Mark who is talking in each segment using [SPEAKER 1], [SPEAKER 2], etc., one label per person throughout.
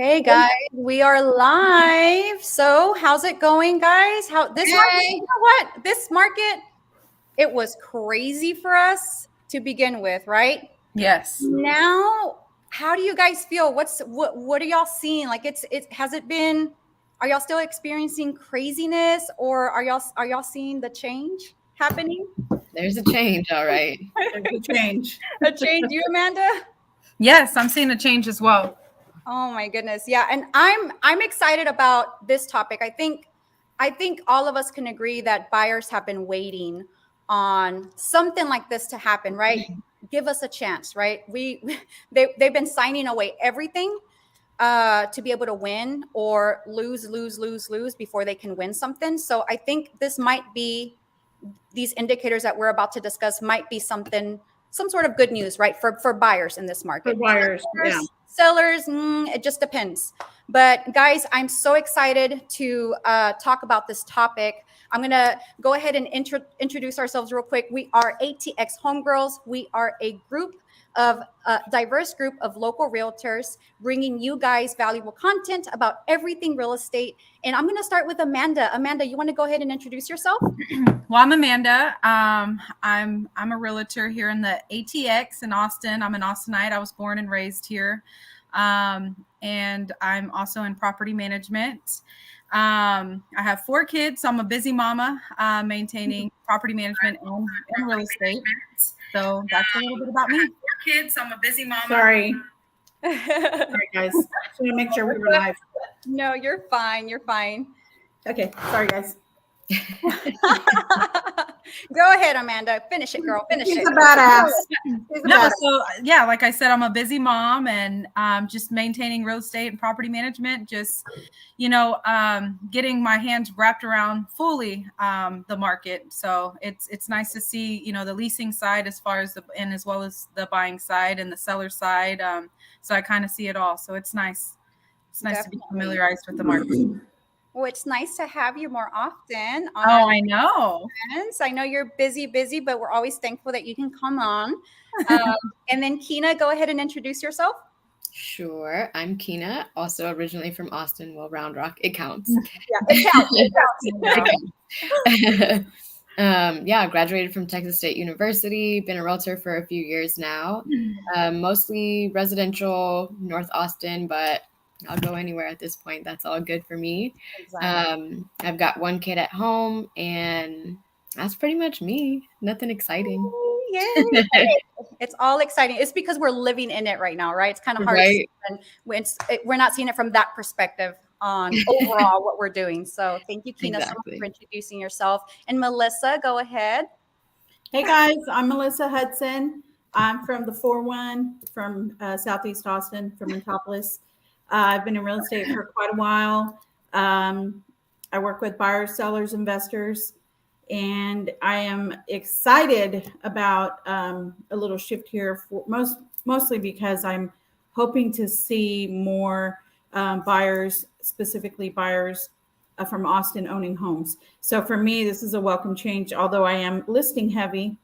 [SPEAKER 1] Okay, guys, we are live. So, how's it going, guys? How this market? You know what? This market, it was crazy for us to begin with, right?
[SPEAKER 2] Yes.
[SPEAKER 1] Now, how do you guys feel? What are y'all seeing? Like, it has it been? Are y'all still experiencing craziness, or are y'all seeing the change happening?
[SPEAKER 3] There's a change, all right.
[SPEAKER 2] There's a change.
[SPEAKER 1] A change, you, Amanda?
[SPEAKER 2] Yes, I'm seeing a change as well.
[SPEAKER 1] Oh my goodness. Yeah, and I'm excited about this topic. I think all of us can agree that buyers have been waiting on something like this to happen, right? Give us a chance, right? They've been signing away everything to be able to win or lose before they can win something. So I think this might be these indicators that we're about to discuss might be some sort of good news, right? For buyers in this market.
[SPEAKER 2] For buyers, yeah.
[SPEAKER 1] Sellers, it just depends. But guys, I'm so excited to talk about this topic. I'm going to go ahead and introduce ourselves real quick. We are ATX Homegirls. We are a diverse group of local realtors bringing you guys valuable content about everything real estate. And I'm going to start with Amanda. Amanda, you want to go ahead and introduce yourself?
[SPEAKER 2] Well, I'm Amanda. I'm a realtor here in the ATX in Austin. I'm an Austinite. I was born and raised here. And I'm also in property management. I have 4 kids, so I'm a busy mama, maintaining property management and real estate. So that's a little bit about me. 4 kids, so I'm a busy mama.
[SPEAKER 4] Sorry, guys. Just want to make sure we were live.
[SPEAKER 1] No, you're fine. You're fine.
[SPEAKER 4] Okay, sorry, guys.
[SPEAKER 1] Go ahead, Amanda. Finish it, girl. Finish
[SPEAKER 4] She's
[SPEAKER 1] it.
[SPEAKER 4] a badass.
[SPEAKER 2] So yeah, like I said, I'm a busy mom and just maintaining real estate and property management, just, getting my hands wrapped around fully the market. So it's nice to see, the leasing side as well as the buying side and the seller side. So I kind of see it all. So it's nice. It's nice to be familiarized with the market.
[SPEAKER 1] Well, it's nice to have you more often.
[SPEAKER 2] I know.
[SPEAKER 1] I know you're busy, but we're always thankful that you can come on. And then Keena, go ahead and introduce yourself.
[SPEAKER 3] Sure. I'm Keena, also originally from Austin. Well, Round Rock, it counts.
[SPEAKER 1] Yeah, it counts.
[SPEAKER 3] Yeah, graduated from Texas State University, been a realtor for a few years now, mostly residential, North Austin, but I'll go anywhere at this point. That's all good for me. Exactly. I've got 1 kid at home, and that's pretty much me. Nothing exciting.
[SPEAKER 1] Yay. It's all exciting. It's because we're living in it right now, right? It's kind of hard to see we're not seeing it from that perspective on overall what we're doing. So thank you, Keena, so much for introducing yourself. And Melissa, go ahead.
[SPEAKER 4] Hey, guys. I'm Melissa Hudson. I'm from the 4-1 from Southeast Austin, from Antopolis. I've been in real estate for quite a while. I work with buyers, sellers, investors, and I am excited about a little shift here, for mostly because I'm hoping to see more buyers, specifically buyers from Austin owning homes. So for me, this is a welcome change. Although I am listing heavy,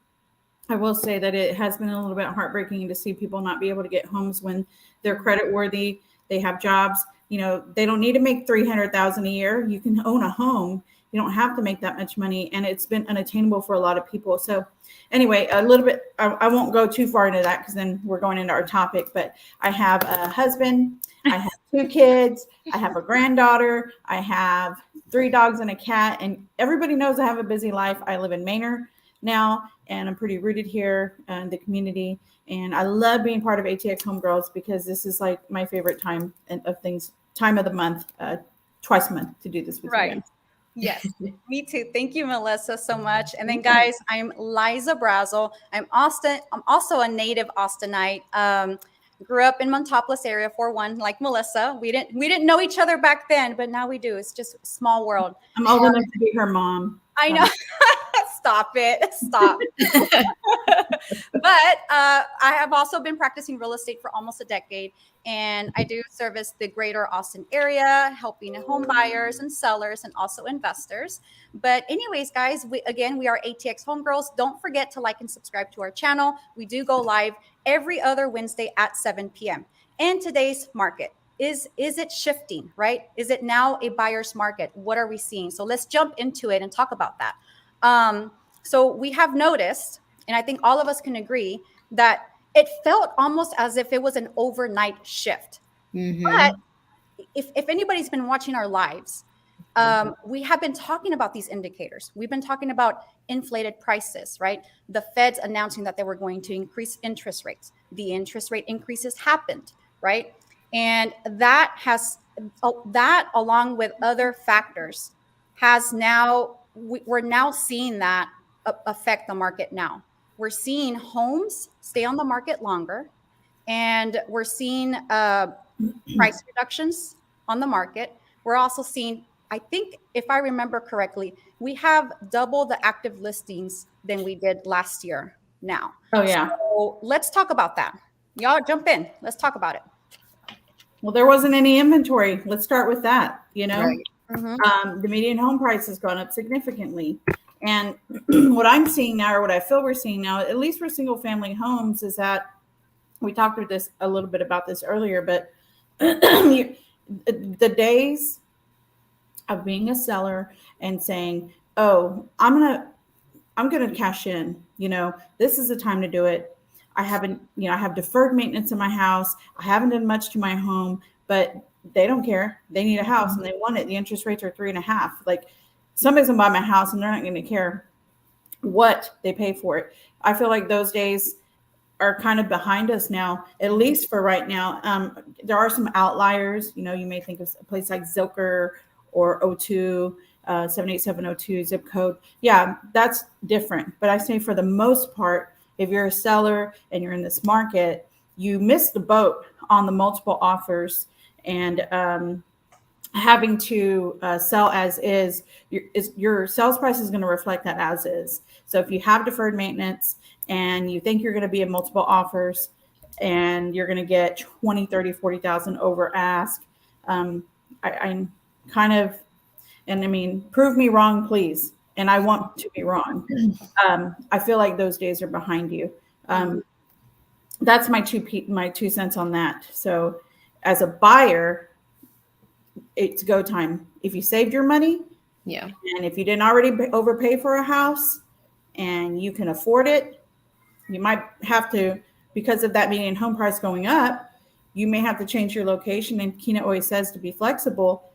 [SPEAKER 4] I will say that it has been a little bit heartbreaking to see people not be able to get homes when they're credit worthy. They have jobs, they don't need to make $300,000 a year. You can own a home. You don't have to make that much money. And it's been unattainable for a lot of people. So anyway, a little bit, I won't go too far into that because then we're going into our topic, but I have a husband, I have 2 kids, I have a granddaughter, I have 3 dogs and a cat, and everybody knows I have a busy life. I live in Manor now, and I'm pretty rooted here in the community. And I love being part of ATX Homegirls because this is like my favorite time of the month, twice a month to do this with you guys.
[SPEAKER 1] Yes, me too. Thank you, Melissa, so much. And then, guys, I'm Liza Brazzil. I'm also a native Austinite. Grew up in Montopolis area, 4-1, like Melissa. We didn't know each other back then, but now we do. It's just a small world.
[SPEAKER 4] I'm old enough to be her mom.
[SPEAKER 1] I know. Stop it. Stop. But I have also been practicing real estate for almost a decade, and I do service the greater Austin area, helping home buyers and sellers and also investors. But anyways, guys, we are ATX Homegirls. Don't forget to like and subscribe to our channel. We do go live every other Wednesday at 7 p.m. And today's market. is it shifting, right? Is it now a buyer's market? What are we seeing? So let's jump into it and talk about that. So we have noticed, and I think all of us can agree, that it felt almost as if it was an overnight shift. But if anybody's been watching our lives, we have been talking about these indicators. We've been talking about inflated prices, right? The Fed's announcing that they were going to increase interest rates. The interest rate increases happened, right? And that has, that along with other factors has now, we're now seeing that affect the market now. We're seeing homes stay on the market longer, and we're seeing price reductions on the market. We're also seeing, I think, if I remember correctly, we have double the active listings than we did last year now.
[SPEAKER 4] Oh, yeah.
[SPEAKER 1] So let's talk about that. Y'all jump in. Let's talk about it.
[SPEAKER 4] Well, there wasn't any inventory. Let's start with that.
[SPEAKER 3] Right.
[SPEAKER 4] The median home price has gone up significantly. And what I'm seeing now, or what I feel we're seeing now, at least for single family homes, is that we talked with this a little bit about this earlier, but the days of being a seller and saying, oh, I'm gonna cash in, this is the time to do it. I have deferred maintenance in my house. I haven't done much to my home, but they don't care. They need a house and they want it. The interest rates are 3.5. Like, somebody's gonna buy my house and they're not gonna care what they pay for it. I feel like those days are kind of behind us now, at least for right now. There are some outliers. You may think of a place like Zilker or O2, 78702 zip code. Yeah, that's different. But I say for the most part, if you're a seller and you're in this market, you missed the boat on the multiple offers and having to sell as is. Your sales price is going to reflect that as is. So if you have deferred maintenance and you think you're going to be in multiple offers and you're going to get 20, 30, 40,000 over ask, I'm kind of, and I mean, prove me wrong, please. And I want to be wrong. I feel like those days are behind you. That's my 2 cents on that. So as a buyer, it's go time. If you saved your money,
[SPEAKER 3] yeah,
[SPEAKER 4] and if you didn't already overpay for a house and you can afford it, you might have to, because of that median home price going up, you may have to change your location. And Keena always says to be flexible,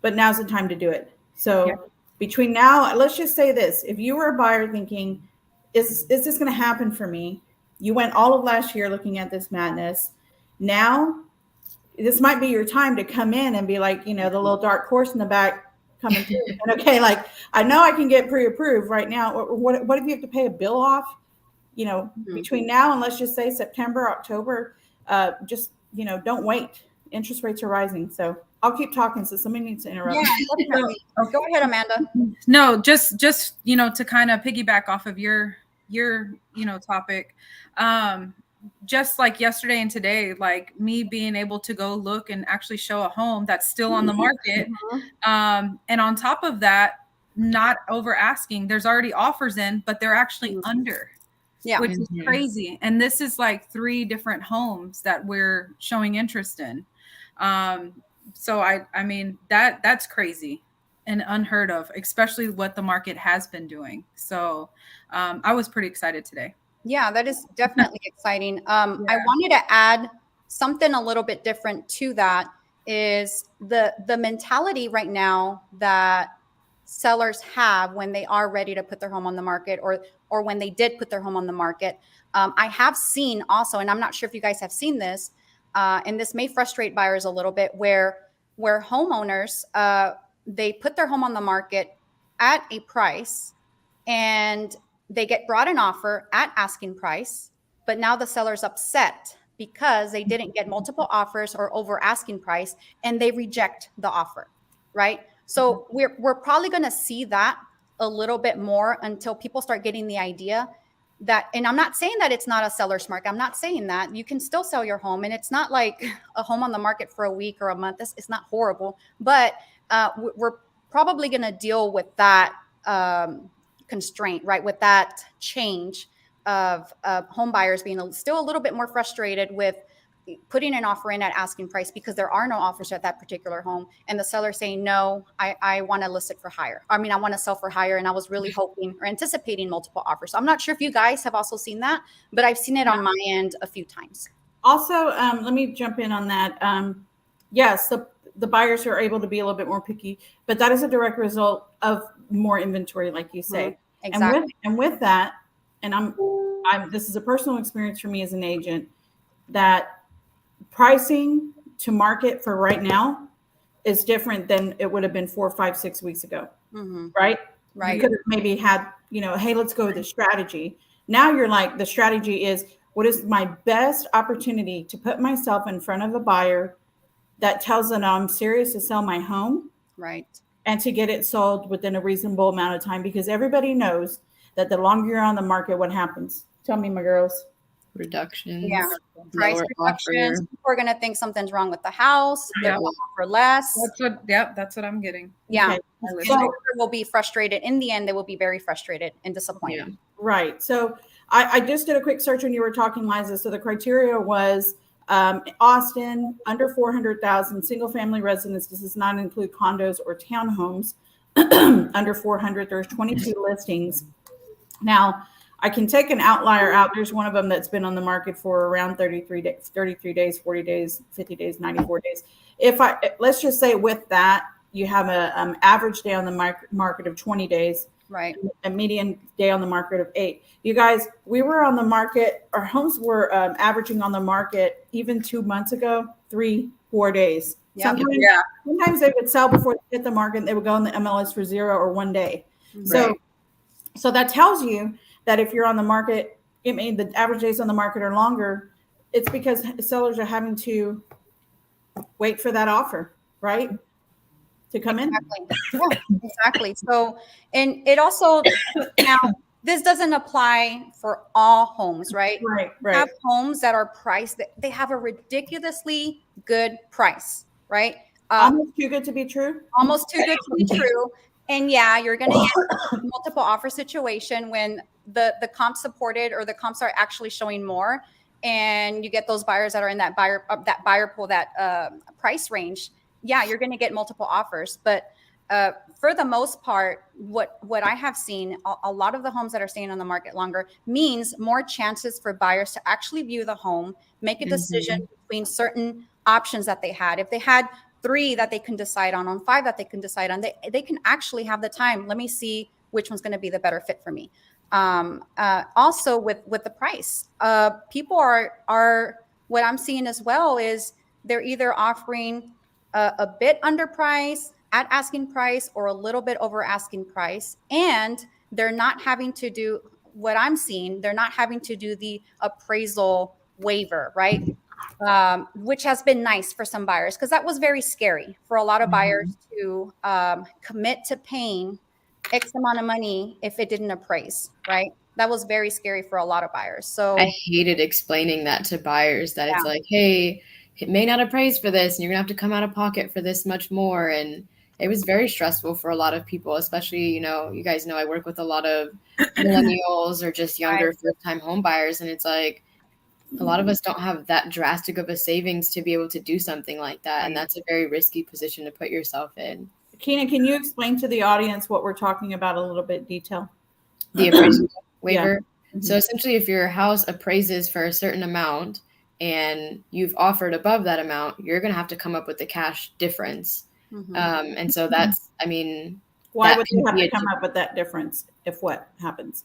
[SPEAKER 4] but now's the time to do it. So between now, let's just say this. If you were a buyer thinking, is this going to happen for me? You went all of last year looking at this madness. Now, this might be your time to come in and be like, the little dark horse in the back coming through. And okay, like, I know I can get pre-approved right now. What if you have to pay a bill off? Between now and let's just say September, October, just, don't wait. Interest rates are rising. So I'll keep talking. So somebody needs to interrupt.
[SPEAKER 1] Yeah, definitely. Go ahead, Amanda.
[SPEAKER 2] No, just to kind of piggyback off of your topic. Just like yesterday and today, like me being able to go look and actually show a home that's still on the market. And on top of that, not over asking, there's already offers in, but they're actually under. Yeah, which is crazy. And this is like 3 different homes that we're showing interest in. So I mean, that's crazy and unheard of, especially what the market has been doing. So I was pretty excited today.
[SPEAKER 1] Yeah, that is definitely exciting. I wanted to add something a little bit different to that, is the mentality right now that sellers have when they are ready to put their home on the market, or when they did put their home on the market. I have seen also, and I'm not sure if you guys have seen this, and this may frustrate buyers a little bit, where homeowners, they put their home on the market at a price and they get brought an offer at asking price, but now the seller's upset because they didn't get multiple offers or over asking price, and they reject the offer, right? So we're probably going to see that a little bit more until people start getting the idea that, and I'm not saying that it's not a seller's market. I'm not saying that. You can still sell your home, and it's not like a home on the market for a week or a month. It's not horrible, but we're probably going to deal with that constraint, right? With that change of home buyers being still a little bit more frustrated with, putting an offer in at asking price because there are no offers at that particular home, and the seller saying, no, I want to list it for higher. I mean, I want to sell for higher, and I was really hoping or anticipating multiple offers. So I'm not sure if you guys have also seen that, but I've seen it on my end a few times.
[SPEAKER 4] Also, let me jump in on that. Yes, the buyers are able to be a little bit more picky, but that is a direct result of more inventory, like you say.
[SPEAKER 1] Exactly.
[SPEAKER 4] And with that, and this is a personal experience for me as an agent, that pricing to market for right now is different than it would have been 4, 5, 6 weeks ago. Right?
[SPEAKER 1] Right.
[SPEAKER 4] You could have maybe had, hey, let's go with the strategy. Now you're like, the strategy is, what is my best opportunity to put myself in front of a buyer that tells them I'm serious to sell my home,
[SPEAKER 1] right,
[SPEAKER 4] and to get it sold within a reasonable amount of time? Because everybody knows that the longer you're on the market, what happens? Tell me, my girls.
[SPEAKER 3] Reductions.
[SPEAKER 1] Yeah. Price reductions. People are going to think something's wrong with the house. They're going to offer less.
[SPEAKER 2] That's what I'm getting.
[SPEAKER 1] Yeah.
[SPEAKER 4] Okay.
[SPEAKER 1] So they will be frustrated. In the end, they will be very frustrated and disappointed.
[SPEAKER 3] Yeah.
[SPEAKER 4] Right. So I just did a quick search when you were talking, Liza. So the criteria was Austin, under 400,000, single family residence. This does not include condos or townhomes. Under 400, there's 22 listings. Now, I can take an outlier out. There's one of them that's been on the market for around 33 days, 40 days, 50 days, 94 days. Let's just say with that, you have a average day on the market of 20 days.
[SPEAKER 1] Right.
[SPEAKER 4] A median day on the market of 8. You guys, we were on the market, our homes were averaging on the market even 2 months ago, 3-4 days.
[SPEAKER 1] Yep.
[SPEAKER 4] Sometimes they would sell before they hit the market, and they would go in the MLS for 0 or 1 day.
[SPEAKER 1] Right.
[SPEAKER 4] So that tells you that if you're on the market, the average days on the market are longer. It's because sellers are having to wait for that offer, right, to come in.
[SPEAKER 1] Yeah, exactly. So, and it also, now this doesn't apply for all homes, right?
[SPEAKER 4] Right.
[SPEAKER 1] We have homes that are priced, they have a ridiculously good price, right?
[SPEAKER 4] Almost too good to be true.
[SPEAKER 1] Almost too good to be true. And yeah, you're going to get multiple offer situation when the comp supported or the comps are actually showing more, and you get those buyers that are in that buyer pool, that price range. Yeah, you're going to get multiple offers. But for the most part, what I have seen, a lot of the homes that are staying on the market longer means more chances for buyers to actually view the home, make a decision between certain options that they had. If they had 3 that they can decide on 5 that they can decide on, they can actually have the time. Let me see which one's going to be the better fit for me. Also with the price, people are what I'm seeing as well is they're either offering a bit under price at asking price or a little bit over asking price, and they're not having to do what I'm seeing. They're not having to do the appraisal waiver, right? Which has been nice for some buyers, because that was very scary for a lot of buyers to commit to paying X amount of money if it didn't appraise, right? That was very scary for a lot of buyers. So
[SPEAKER 3] I hated explaining that to buyers, that it's like, hey, it may not appraise for this, and you're gonna have to come out of pocket for this much more. And it was very stressful for a lot of people, especially, you guys know I work with a lot of millennials or just younger first-time home buyers, and it's like a lot of us don't have that drastic of a savings to be able to do something like that, and that's a very risky position to put yourself in.
[SPEAKER 4] Keena, can you explain to the audience what we're talking about a little bit in detail?
[SPEAKER 3] The appraisal waiver. So essentially, if your house appraises for a certain amount and you've offered above that amount, you're going to have to come up with the cash difference. And so that's,
[SPEAKER 4] why would you have to come up with that difference if what happens?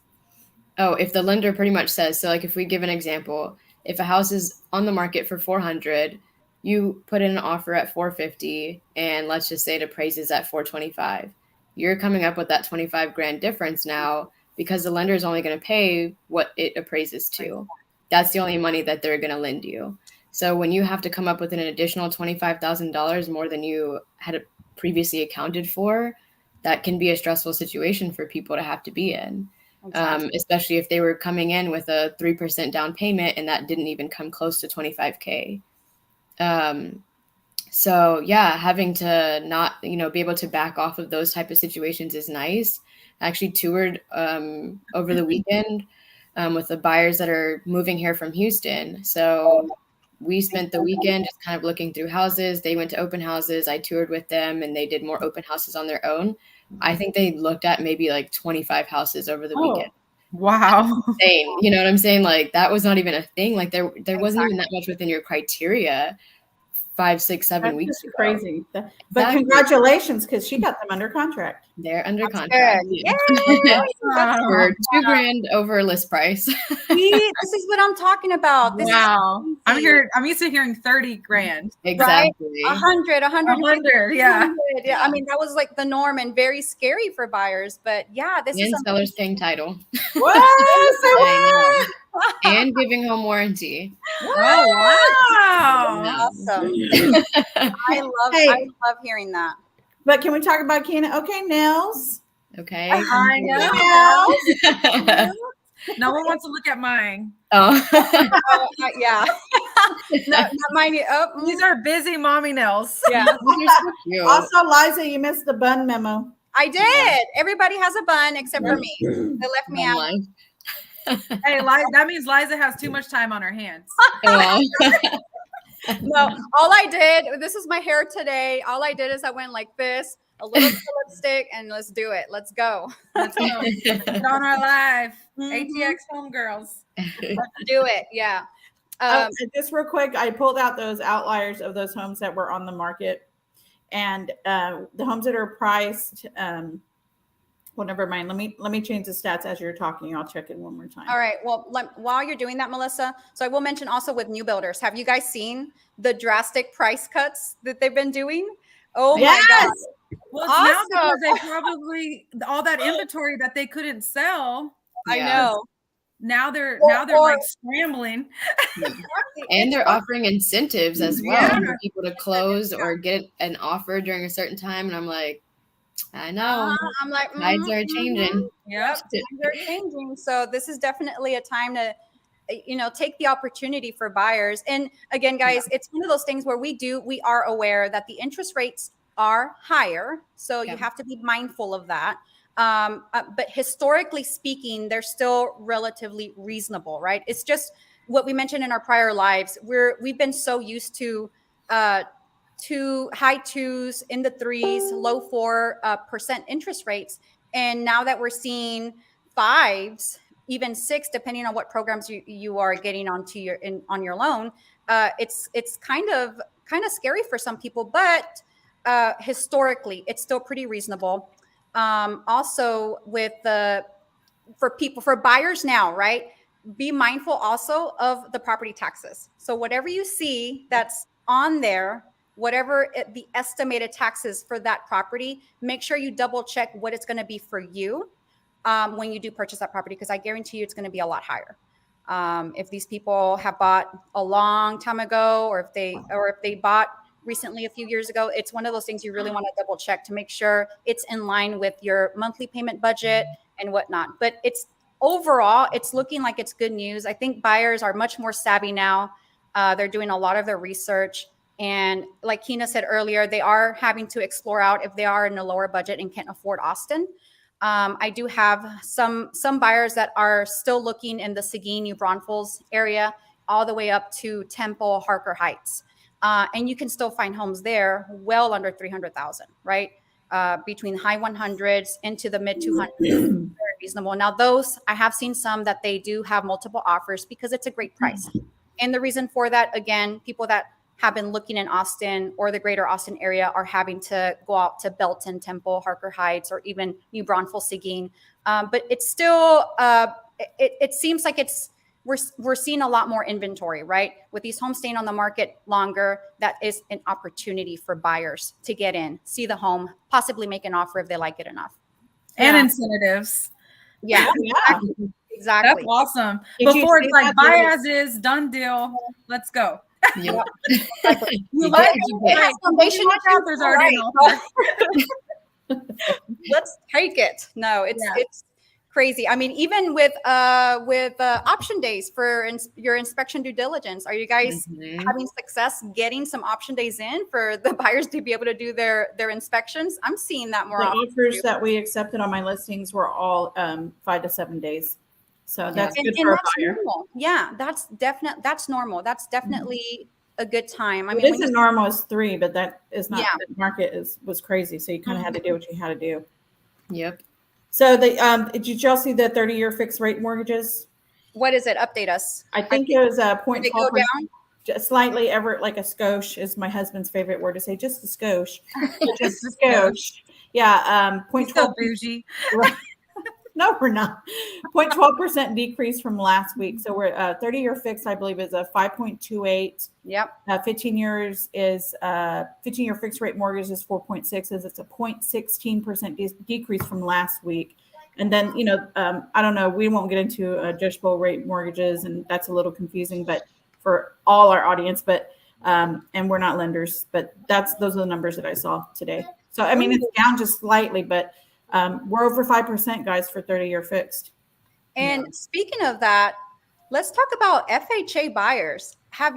[SPEAKER 3] Oh, if the lender pretty much says, so like if we give an example, if a house is on the market for 400, you put in an offer at 450, and let's just say it appraises at 425. You're coming up with that 25 grand difference now, because the lender is only going to pay what it appraises to. That's the only money that they're going to lend you. So when you have to come up with an additional $25,000 more than you had previously accounted for, that can be a stressful situation for people to have to be in. Especially if they were coming in with a 3% down payment and that didn't even come close to $25K. So yeah, having to not, be able to back off of those type of situations is nice. I actually toured over the weekend with the buyers that are moving here from Houston. So we spent the weekend just kind of looking through houses. They went to open houses. I toured with them, and they did more open houses on their own. I think they looked at maybe like 25 houses over the weekend.
[SPEAKER 2] Wow.
[SPEAKER 3] Insane. You know what I'm saying? Like that was not even a thing. Like there wasn't even that much within your criteria 5, 6, 7
[SPEAKER 4] That's
[SPEAKER 3] weeks
[SPEAKER 4] just
[SPEAKER 3] ago.
[SPEAKER 4] crazy. But
[SPEAKER 3] Exactly.
[SPEAKER 4] congratulations, because she got them under contract.
[SPEAKER 3] They're under
[SPEAKER 1] That's
[SPEAKER 3] contract.
[SPEAKER 1] good.
[SPEAKER 3] Yeah.
[SPEAKER 1] That's
[SPEAKER 3] For $2,000 over list price.
[SPEAKER 1] See, this is what I'm talking about. This
[SPEAKER 2] Wow.
[SPEAKER 1] is easy.
[SPEAKER 2] I'm used to hearing 30 grand.
[SPEAKER 3] Exactly.
[SPEAKER 1] 100,
[SPEAKER 2] 100, yeah.
[SPEAKER 1] Yeah. I mean, that was like the norm and very scary for buyers. But yeah, this is
[SPEAKER 3] And sellers paying title.
[SPEAKER 4] What?
[SPEAKER 3] I know. And giving home warranty.
[SPEAKER 2] Oh, wow.
[SPEAKER 1] awesome. I love hearing that.
[SPEAKER 4] But can we talk about Keena? Okay, nails.
[SPEAKER 3] Okay.
[SPEAKER 2] I know.
[SPEAKER 4] Nails.
[SPEAKER 2] No one wants to look at mine.
[SPEAKER 3] Oh.
[SPEAKER 1] Yeah. not mine. Oh,
[SPEAKER 2] These are busy mommy nails.
[SPEAKER 1] yeah.
[SPEAKER 3] These are so cute.
[SPEAKER 4] Also, Liza, you missed the bun memo.
[SPEAKER 1] I did. Everybody has a bun except for me. They left me out.
[SPEAKER 3] Online.
[SPEAKER 2] Hey, that means Liza has too much time on her hands.
[SPEAKER 3] Oh,
[SPEAKER 1] No, all I did, this is my hair today. All I did is I went like this, a little bit of lipstick, and let's do it. Let's go.
[SPEAKER 2] Let's go. Get on our live.
[SPEAKER 1] Mhm.
[SPEAKER 2] ATX Homegirls.
[SPEAKER 1] Let's do it. Yeah.
[SPEAKER 4] Just real quick, I pulled out those outliers of those homes that were on the market, and the homes that are priced. Well, never mind. Let me change the stats as you're talking. I'll check it one more time.
[SPEAKER 1] All right. Well, while you're doing that, Melissa, so I will mention also with new builders. Have you guys seen the drastic price cuts that they've been doing? Oh
[SPEAKER 4] Yes.
[SPEAKER 1] my God.
[SPEAKER 2] Well, it's now
[SPEAKER 1] Awesome.
[SPEAKER 2] because they probably all that inventory that they couldn't sell.
[SPEAKER 1] I
[SPEAKER 3] Yeah.
[SPEAKER 1] know.
[SPEAKER 2] Now they're
[SPEAKER 1] Or-
[SPEAKER 2] like scrambling.
[SPEAKER 3] and they're offering incentives as well
[SPEAKER 2] Yeah.
[SPEAKER 3] for people to close or get an offer during a certain time. And I'm like, I know.
[SPEAKER 1] I'm like,
[SPEAKER 3] Tides are changing.
[SPEAKER 2] Yep.
[SPEAKER 1] They're changing. So this is definitely a time to, take the opportunity for buyers. And again, guys, it's one of those things where we are aware that the interest rates are higher. So you have to be mindful of that. But historically speaking, they're still relatively reasonable, right? It's just what we mentioned in our prior lives. We've been so used to high 2s, in the 3s, low 4% interest rates. And now that we're seeing 5s, even 6, depending on what programs you are getting onto on your loan, it's kind of scary for some people, but historically, it's still pretty reasonable. Also, for buyers now, right? Be mindful also of the property taxes. So whatever you see that's on there, whatever the estimated taxes for that property, make sure you double check what it's going to be for you when you do purchase that property, because I guarantee you it's going to be a lot higher. If these people have bought a long time ago, or if they bought recently a few years ago, it's one of those things you really want to double check to make sure it's in line with your monthly payment budget and whatnot. But overall, it's looking like it's good news. I think buyers are much more savvy now. They're doing a lot of their research. And like Keena said earlier, they are having to explore out if they are in a lower budget and can't afford Austin. I do have some buyers that are still looking in the Seguin, New Braunfels area, all the way up to Temple, Harker Heights. And you can still find homes there well under 300,000, right? Between high 100s into the mid 200s. Very reasonable. Now, those, I have seen some that they do have multiple offers because it's a great price. And the reason for that, again, people that have been looking in Austin or the greater Austin area are having to go out to Belton, Temple, Harker Heights, or even New Braunfels, Seguin. But it's still, it seems like we're seeing a lot more inventory, right? With these homes staying on the market longer, that is an opportunity for buyers to get in, see the home, possibly make an offer if they like it enough.
[SPEAKER 2] And incentives.
[SPEAKER 1] Yeah, exactly.
[SPEAKER 2] That's awesome.
[SPEAKER 4] Did you
[SPEAKER 2] Before
[SPEAKER 4] see
[SPEAKER 2] it's like
[SPEAKER 4] that
[SPEAKER 2] buy
[SPEAKER 4] video?
[SPEAKER 2] as is, done deal. Let's go.
[SPEAKER 3] Yep.
[SPEAKER 2] You
[SPEAKER 3] like
[SPEAKER 1] It has foundation
[SPEAKER 2] Watch out, there's already an offer.
[SPEAKER 1] Let's take it. No, it's crazy. I mean, even with option days for your inspection due diligence, are you guys having success getting some option days in for the buyers to be able to do their inspections? I'm seeing that more
[SPEAKER 4] The
[SPEAKER 1] often.
[SPEAKER 4] offers that we accepted on my listings were all 5 to 7 days. So that's
[SPEAKER 1] and,
[SPEAKER 4] good
[SPEAKER 1] and
[SPEAKER 4] for a
[SPEAKER 1] that's
[SPEAKER 4] buyer.
[SPEAKER 1] normal. Yeah, that's normal. That's definitely a good time. I
[SPEAKER 4] What
[SPEAKER 1] mean,
[SPEAKER 4] isn't normal is 3, but that is not,
[SPEAKER 1] Yeah.
[SPEAKER 4] the market was crazy. So you kind of had to do what you had to do.
[SPEAKER 3] Yep.
[SPEAKER 4] So did y'all see the 30-year fixed rate mortgages?
[SPEAKER 1] what is it? Update us.
[SPEAKER 4] I think it was a
[SPEAKER 1] Did it go
[SPEAKER 4] 0.12%.
[SPEAKER 1] down?
[SPEAKER 4] Just slightly ever, like a skosh is my husband's favorite word to say, just a skosh. Just a
[SPEAKER 2] Just a skosh.
[SPEAKER 4] skosh. Yeah.
[SPEAKER 2] He's
[SPEAKER 4] 0.12.
[SPEAKER 2] so bougie.
[SPEAKER 4] No, we're not. 0.12% decrease from last week. So we're 30-year fixed, I believe, is a 5.28.
[SPEAKER 1] Yep.
[SPEAKER 4] 15 years is 15-year fixed rate mortgage is 4.6. It's a 0.16% decrease from last week. And then, I don't know, we won't get into adjustable rate mortgages, and that's a little confusing, but for all our audience, but and we're not lenders, but those are the numbers that I saw today. So I mean, it's down just slightly, but we're over 5%, guys, for 30-year fixed.
[SPEAKER 1] And speaking of that, let's talk about FHA buyers. I've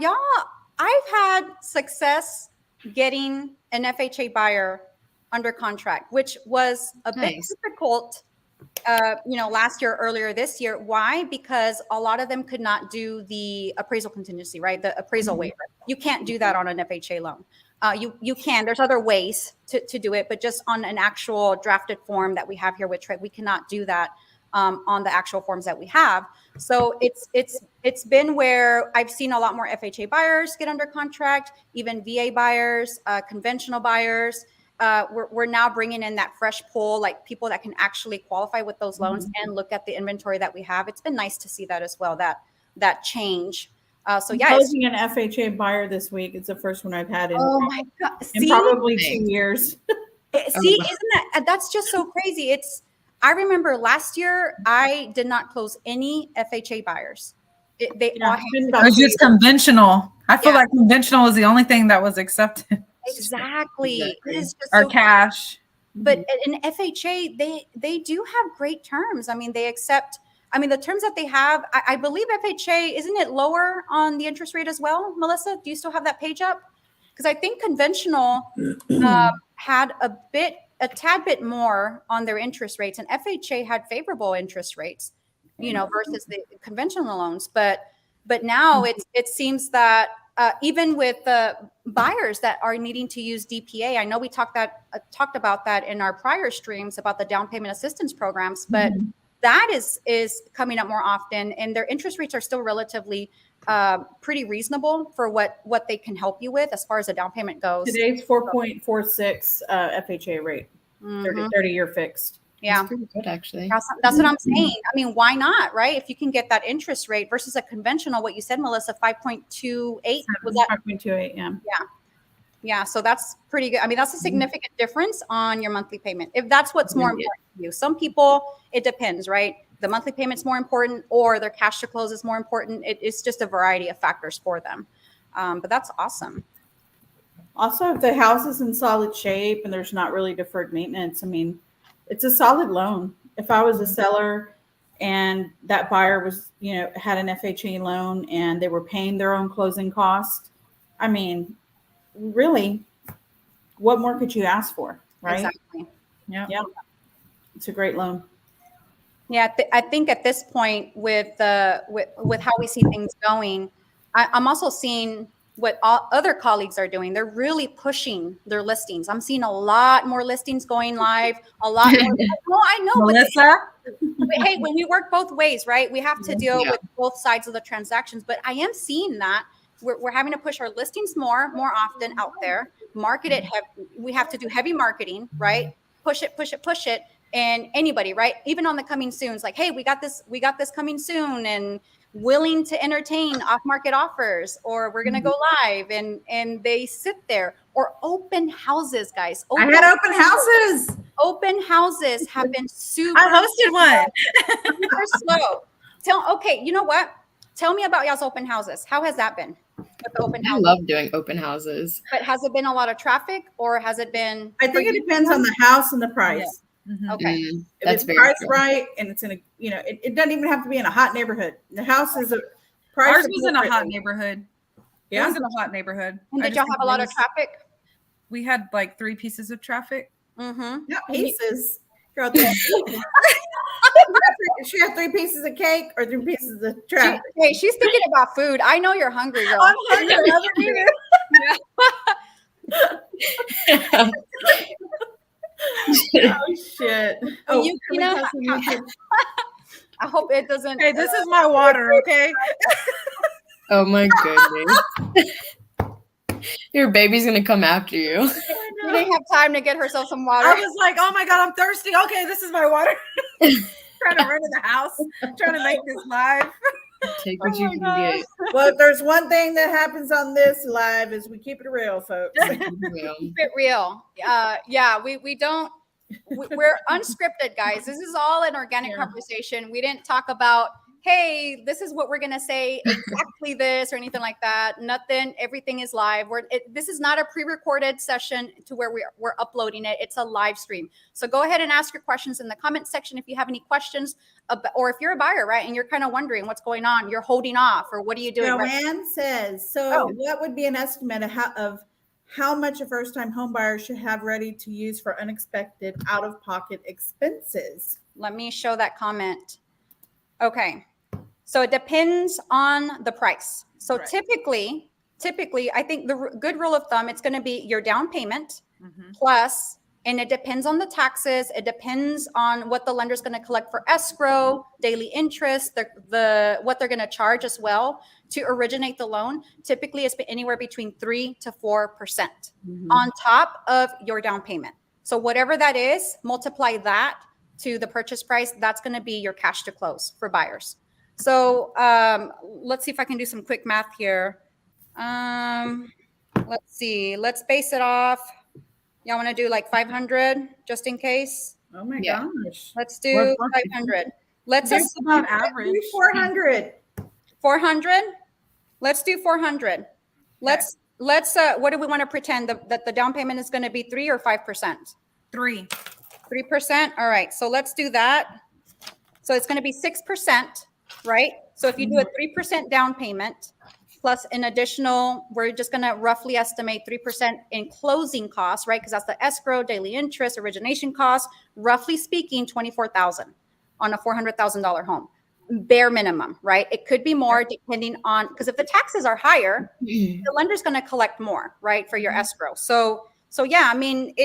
[SPEAKER 1] had success getting an FHA buyer under contract, which was a bit difficult, last year, earlier this year. Why? Because a lot of them could not do the appraisal contingency, right? The appraisal waiver. You can't do that on an FHA loan. You can. There's other ways to do it, but just on an actual drafted form that we have here with Trade, we cannot do that on the actual forms that we have. So it's been where I've seen a lot more FHA buyers get under contract, even VA buyers, conventional buyers. We're now bringing in that fresh pool, like people that can actually qualify with those loans and look at the inventory that we have. It's been nice to see that as well, that change. So yeah,
[SPEAKER 4] closing an FHA buyer this week. It's the first one I've had in,
[SPEAKER 1] my God.
[SPEAKER 4] in probably 2 years.
[SPEAKER 1] See, isn't that's just so crazy? I remember last year I did not close any FHA buyers. They all had
[SPEAKER 2] It was just conventional. I feel like conventional was the only thing that was accepted.
[SPEAKER 1] Exactly. It is just
[SPEAKER 2] Or
[SPEAKER 1] so
[SPEAKER 2] cash.
[SPEAKER 1] But in FHA, they do have great terms. I mean, they accept. I mean, the terms that they have. I believe FHA, isn't it lower on the interest rate as well, Melissa? Do you still have that page up? Because I think conventional had a tad bit more on their interest rates, and FHA had favorable interest rates, versus the conventional loans. But now it seems that even with the buyers that are needing to use DPA, I know we talked about that in our prior streams about the down payment assistance programs, but that is coming up more often, and their interest rates are still relatively pretty reasonable for what they can help you with as far as the down payment goes.
[SPEAKER 4] Today's 4.46 FHA rate, 30-year fixed.
[SPEAKER 1] Yeah,
[SPEAKER 3] that's pretty good, actually.
[SPEAKER 1] That's what I'm saying. I mean, why not, right? If you can get that interest rate versus a conventional, what you said, Melissa, 5.28 was that
[SPEAKER 4] 5.28? Yeah.
[SPEAKER 1] Yeah, so that's pretty good. I mean, that's a significant difference on your monthly payment, if that's what's more important to you. Some people, it depends, right? The monthly payment's more important, or their cash to close is more important. It's just a variety of factors for them. But that's awesome.
[SPEAKER 4] Also, if the house is in solid shape and there's not really deferred maintenance, I mean, it's a solid loan. If I was a seller and that buyer was, had an FHA loan and they were paying their own closing cost, I mean, really, what more could you ask for, right?
[SPEAKER 1] Exactly.
[SPEAKER 4] Yeah. It's a great loan.
[SPEAKER 1] Yeah, I think at this point with how we see things going, I'm also seeing what other colleagues are doing. They're really pushing their listings. I'm seeing a lot more listings going live, a lot more. Well, I know.
[SPEAKER 2] Melissa?
[SPEAKER 1] But hey, when we work both ways, right? We have to deal with both sides of the transactions. But I am seeing that we're having to push our listings more often out there. Market it. We have to do heavy marketing, right? Push it. And anybody, right? Even on the coming soons, like, hey, we got this coming soon, and willing to entertain off-market offers, or we're gonna go live, and they sit there. Or open houses, guys.
[SPEAKER 2] I had open houses.
[SPEAKER 1] Open houses have been super.
[SPEAKER 2] I hosted one.
[SPEAKER 1] Super slow. Okay, you know what? Tell me about y'all's open houses. How has that been? With the open houses?
[SPEAKER 3] I love doing open houses.
[SPEAKER 1] But has it been a lot of traffic, or has it been?
[SPEAKER 4] I think it depends on the house and the price.
[SPEAKER 1] Yeah. Okay.
[SPEAKER 4] If
[SPEAKER 3] That's
[SPEAKER 4] it's priced right and it's in a, it doesn't even have to be in a hot neighborhood. The house is a price.
[SPEAKER 2] Ours was in a hot neighborhood.
[SPEAKER 4] Yeah.
[SPEAKER 2] It was in a hot neighborhood.
[SPEAKER 1] And did y'all have a lot of traffic?
[SPEAKER 2] We had like 3 pieces of traffic.
[SPEAKER 1] Mm-hmm.
[SPEAKER 4] Yeah, pieces. You're out there. She had 3 pieces of cake or 3 pieces of trap.
[SPEAKER 1] Hey, she's thinking about food. I know you're hungry, girl.
[SPEAKER 4] I'm hungry. Oh shit!
[SPEAKER 1] Oh, you,
[SPEAKER 4] can we
[SPEAKER 1] Keena,
[SPEAKER 4] test on YouTube?
[SPEAKER 1] I hope it doesn't.
[SPEAKER 2] Hey, this is my water, okay?
[SPEAKER 3] Oh my goodness. Your baby's gonna come after you.
[SPEAKER 1] She didn't have time to get herself some water.
[SPEAKER 2] I was like, oh my God, I'm thirsty. Okay, this is my water. Trying to run in the house, trying to make this live.
[SPEAKER 3] Take what you can get.
[SPEAKER 4] Well, if there's one thing that happens on this live is we keep it real, folks.
[SPEAKER 1] Keep it real. Yeah, we don't. We're unscripted, guys. This is all an organic conversation. We didn't talk about, hey, this is what we're gonna say, exactly this or anything like that. Nothing. Everything is live. This is not a pre-recorded session to where we're uploading it. It's a live stream. So go ahead and ask your questions in the comment section if you have any questions, or if you're a buyer, right, and you're kind of wondering what's going on, you're holding off, or what are you doing?
[SPEAKER 4] Joanne says, so what would be an estimate of how much a first-time home buyer should have ready to use for unexpected out-of-pocket expenses?
[SPEAKER 1] Let me show that comment. Okay. So it depends on the price. So typically, I think the good rule of thumb, it's going to be your down payment plus, and it depends on the taxes. It depends on what the lender's going to collect for escrow, daily interest, what they're going to charge as well to originate the loan. Typically, it's been anywhere between 3 to 4% on top of your down payment. So whatever that is, multiply that to the purchase price. That's going to be your cash to close for buyers. So let's see if I can do some quick math here. Let's see. Let's base it off. Y'all want to do like 500 just in case?
[SPEAKER 4] Oh my gosh.
[SPEAKER 1] Let's do 500. Let's
[SPEAKER 2] about average.
[SPEAKER 4] 400.
[SPEAKER 1] 400. Let's do 400. Let's what do we want to pretend that the down payment is going to be 3 or 5%?
[SPEAKER 2] 3.
[SPEAKER 1] 3%. All right. So let's do that. So it's going to be 6%, right? So if you do a 3% down payment plus an additional, we're just going to roughly estimate 3% in closing costs, right? Because that's the escrow, daily interest, origination costs, roughly speaking, $24,000 on a $400,000 home. Bare minimum, right? It could be more depending on, because if the taxes are higher, the lender's going to collect more, right, for your escrow. So yeah, I mean,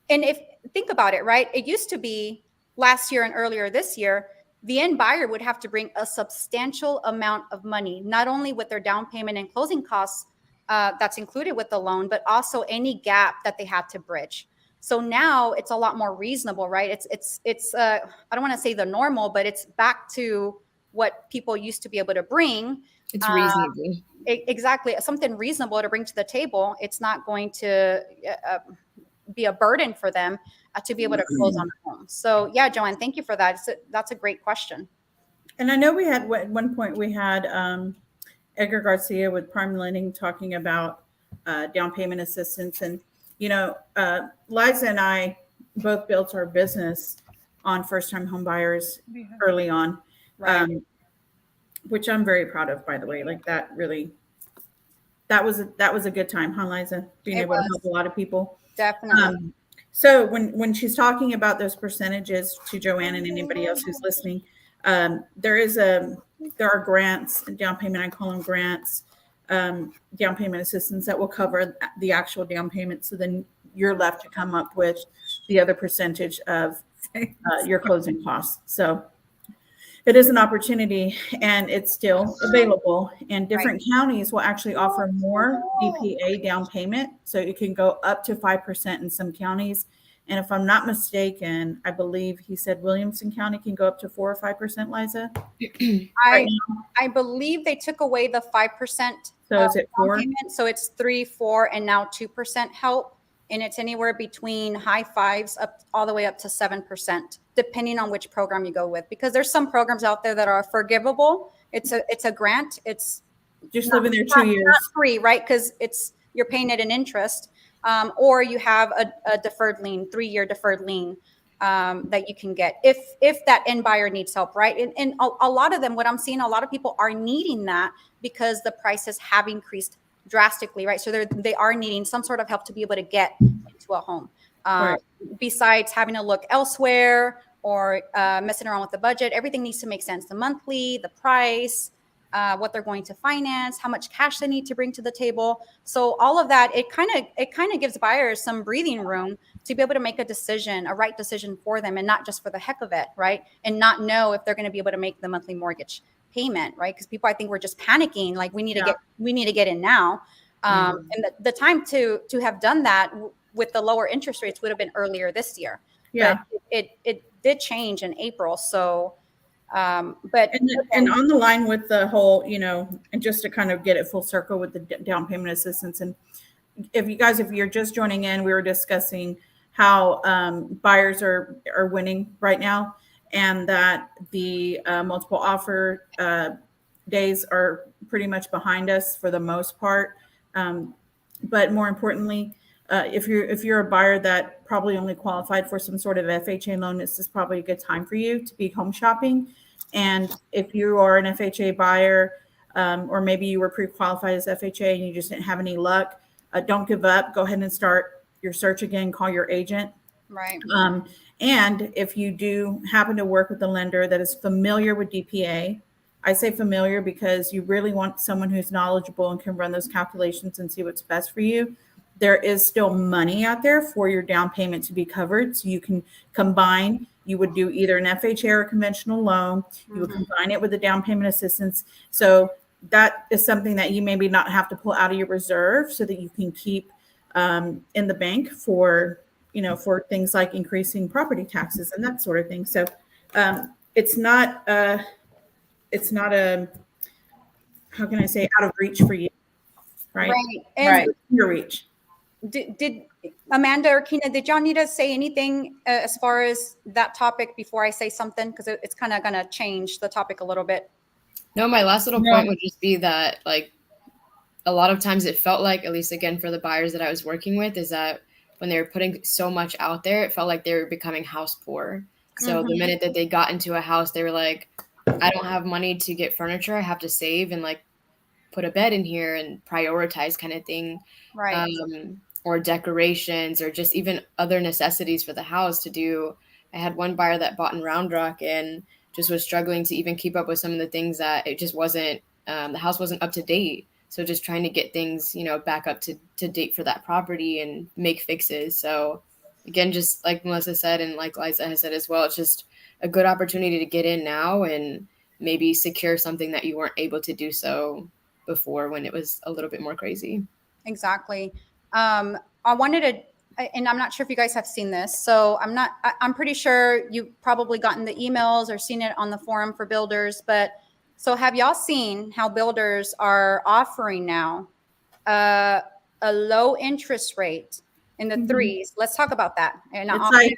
[SPEAKER 1] and if think about it, right? It used to be last year and earlier this year, the end buyer would have to bring a substantial amount of money, not only with their down payment and closing costs that's included with the loan, but also any gap that they had to bridge. So now it's a lot more reasonable, right? It's I don't want to say the normal, but it's back to what people used to be able to bring.
[SPEAKER 3] It's reasonable.
[SPEAKER 1] Exactly. Something reasonable to bring to the table. It's not going to be a burden for them to be able to close on a home. So yeah, Joanne, thank you for that. That's a great question. And
[SPEAKER 4] I know we had, at one point we had Edgar Garcia with Prime Lending talking about down payment assistance. And, you know, Liza and I both built our business on first-time home buyers early on, which I'm very proud of, by the way. Like that really, that was a good time, huh, Liza? Being able to help a lot of people.
[SPEAKER 1] Definitely.
[SPEAKER 4] So when she's talking about those percentages to Joanne and anybody else who's listening, there are grants, down payment, I call them grants, down payment assistance that will cover the actual down payment. So then you're left to come up with the other percentage of your closing costs. So it is an opportunity and it's still available, and different counties will actually offer more DPA down payment. So it can go up to 5% in some counties. And if I'm not mistaken, I believe he said Williamson County can go up to 4 or 5%, Liza.
[SPEAKER 1] I believe they took away the 5%.
[SPEAKER 4] So is it 4?
[SPEAKER 1] Payment, so it's 3, 4, and now 2% help. And it's anywhere between high 5s up all the way up to 7%, depending on which program you go with. Because there's some programs out there that are forgivable. It's a grant. It's
[SPEAKER 4] just living there 2 years.
[SPEAKER 1] Not free, right? Because you're paying it in interest. Or you have a deferred lien, 3-year deferred lien that you can get if that end buyer needs help, right? And a lot of them, what I'm seeing, a lot of people are needing that because the prices have increased drastically, right? So they are needing some sort of help to be able to get into a home. Besides having to look elsewhere or messing around with the budget. Everything needs to make sense. The monthly, the price, what they're going to finance, how much cash they need to bring to the table. So all of that, it kind of gives buyers some breathing room to be able to make a right decision for them, and not just for the heck of it, right? And not know if they're going to be able to make the monthly mortgage payment, right? Because people, I think, we're just panicking, like we need to get in now. And the time to have done that with the lower interest rates would have been earlier this year.
[SPEAKER 4] Yeah.
[SPEAKER 1] But it did change in April. So, but
[SPEAKER 4] and on the line with the whole, and just to kind of get it full circle with the down payment assistance. And if you're just joining in, we were discussing how buyers are winning right now, and that the multiple offer days are pretty much behind us for the most part. But more importantly, if you're a buyer that probably only qualified for some sort of FHA loan, this is probably a good time for you to be home shopping. And if you are an FHA buyer, or maybe you were pre-qualified as FHA and you just didn't have any luck, don't give up. Go ahead and start your search again. Call your agent.
[SPEAKER 1] right.
[SPEAKER 4] And if you do happen to work with a lender that is familiar with DPA, I say familiar because you really want someone who's knowledgeable and can run those calculations and see what's best for you. There is still money out there for your down payment to be covered. So you can combine, you would do either an FHA or a conventional loan. You would combine it with the down payment assistance. So that is something that you maybe not have to pull out of your reserve, so that you can keep in the bank for, for things like increasing property taxes and that sort of thing. So it's not a, how can I say, out of reach for you, right?
[SPEAKER 1] Right. And
[SPEAKER 2] Right.
[SPEAKER 4] Your reach.
[SPEAKER 1] Did Amanda or Keena, did y'all need to say anything as far as that topic before I say something? Because it's kind of going to change the topic a little bit.
[SPEAKER 3] No, my last little point would just be that, like, a lot of times it felt like, at least again for the buyers that I was working with, is that when they were putting so much out there, it felt like they were becoming house poor. So the minute that they got into a house, they were like, I don't have money to get furniture. I have to save and like put a bed in here and prioritize kind of thing.
[SPEAKER 1] Right.
[SPEAKER 3] Or decorations, or just even other necessities for the house to do. I had one buyer that bought in Round Rock and just was struggling to even keep up with some of the things that it just wasn't, the house wasn't up to date. So just trying to get things, back up to date for that property and make fixes. So again, just like Melissa said, and like Liza has said as well, it's just a good opportunity to get in now and maybe secure something that you weren't able to do so before, when it was a little bit more crazy.
[SPEAKER 1] Exactly. I wanted to, and I'm not sure if you guys have seen this. So I'm pretty sure you've probably gotten the emails or seen it on the forum for builders. But so have y'all seen how builders are offering now a low interest rate in the threes? Let's talk about that. And
[SPEAKER 4] It's like,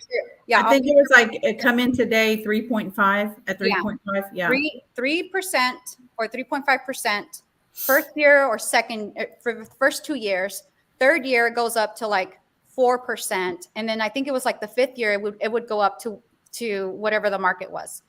[SPEAKER 4] I think it was like it come in today 3.5 at 3.5. Yeah.
[SPEAKER 1] 3% or 3.5% first year or second for the first 2 years. Third year it goes up to like 4%, and then I think it was like the fifth year it would go up to whatever the market was.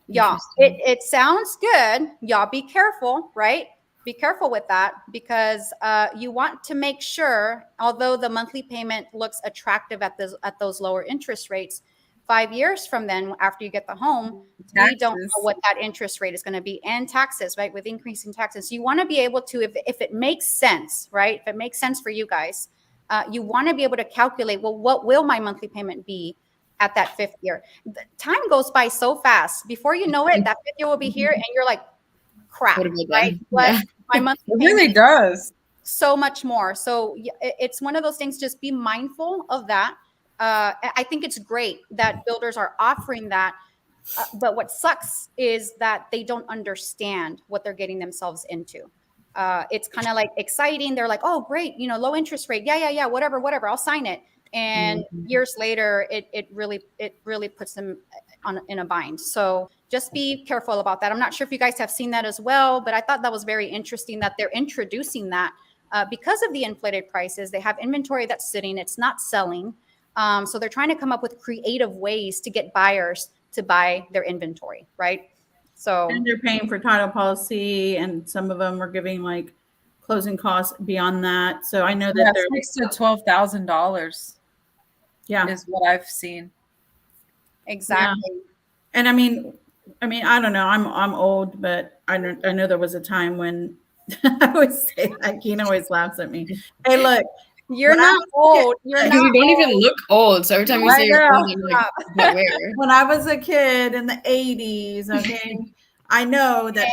[SPEAKER 1] Y'all, it sounds good. Y'all be careful, right? Be careful with that, because you want to make sure, although the monthly payment looks attractive at those lower interest rates, 5 years from then, after you get the home, we don't know what that interest rate is going to be, and taxes, right? With increasing taxes. So you want to be able to, if it makes sense, right? If it makes sense for you guys, you want to be able to calculate, well, what will my monthly payment be at that fifth year? The time goes by so fast. Before you know it, that fifth year will be here, and you're like, crap, right? What my monthly
[SPEAKER 2] It really does.
[SPEAKER 1] so much more. So it's one of those things. Just be mindful of that. I think it's great that builders are offering that, but what sucks is that they don't understand what they're getting themselves into. It's kind of like exciting. They're like, oh, great, low interest rate. Yeah, whatever. I'll sign it. And years later, it really puts them in a bind. So just be careful about that. I'm not sure if you guys have seen that as well, but I thought that was very interesting that they're introducing that because of the inflated prices. They have inventory that's sitting, it's not selling. So they're trying to come up with creative ways to get buyers to buy their inventory, right? So,
[SPEAKER 4] and they're paying for title policy, and some of them are giving like closing costs beyond that. So I know that they're
[SPEAKER 2] $6,000 to $12,000.
[SPEAKER 4] Yeah,
[SPEAKER 2] is what I've seen.
[SPEAKER 1] Exactly.
[SPEAKER 4] Yeah. And I mean, I don't know. I'm old, but I know there was a time when I always say that. Keena always laughs at me. Hey, look,
[SPEAKER 1] You're
[SPEAKER 4] when I
[SPEAKER 1] not old. You're
[SPEAKER 3] You
[SPEAKER 1] not
[SPEAKER 3] don't even
[SPEAKER 1] old.
[SPEAKER 3] look old. So every time you
[SPEAKER 2] I
[SPEAKER 3] say you're
[SPEAKER 2] know.
[SPEAKER 3] old, I'm like, but where?
[SPEAKER 4] when I was a kid in the 80s, okay, I know that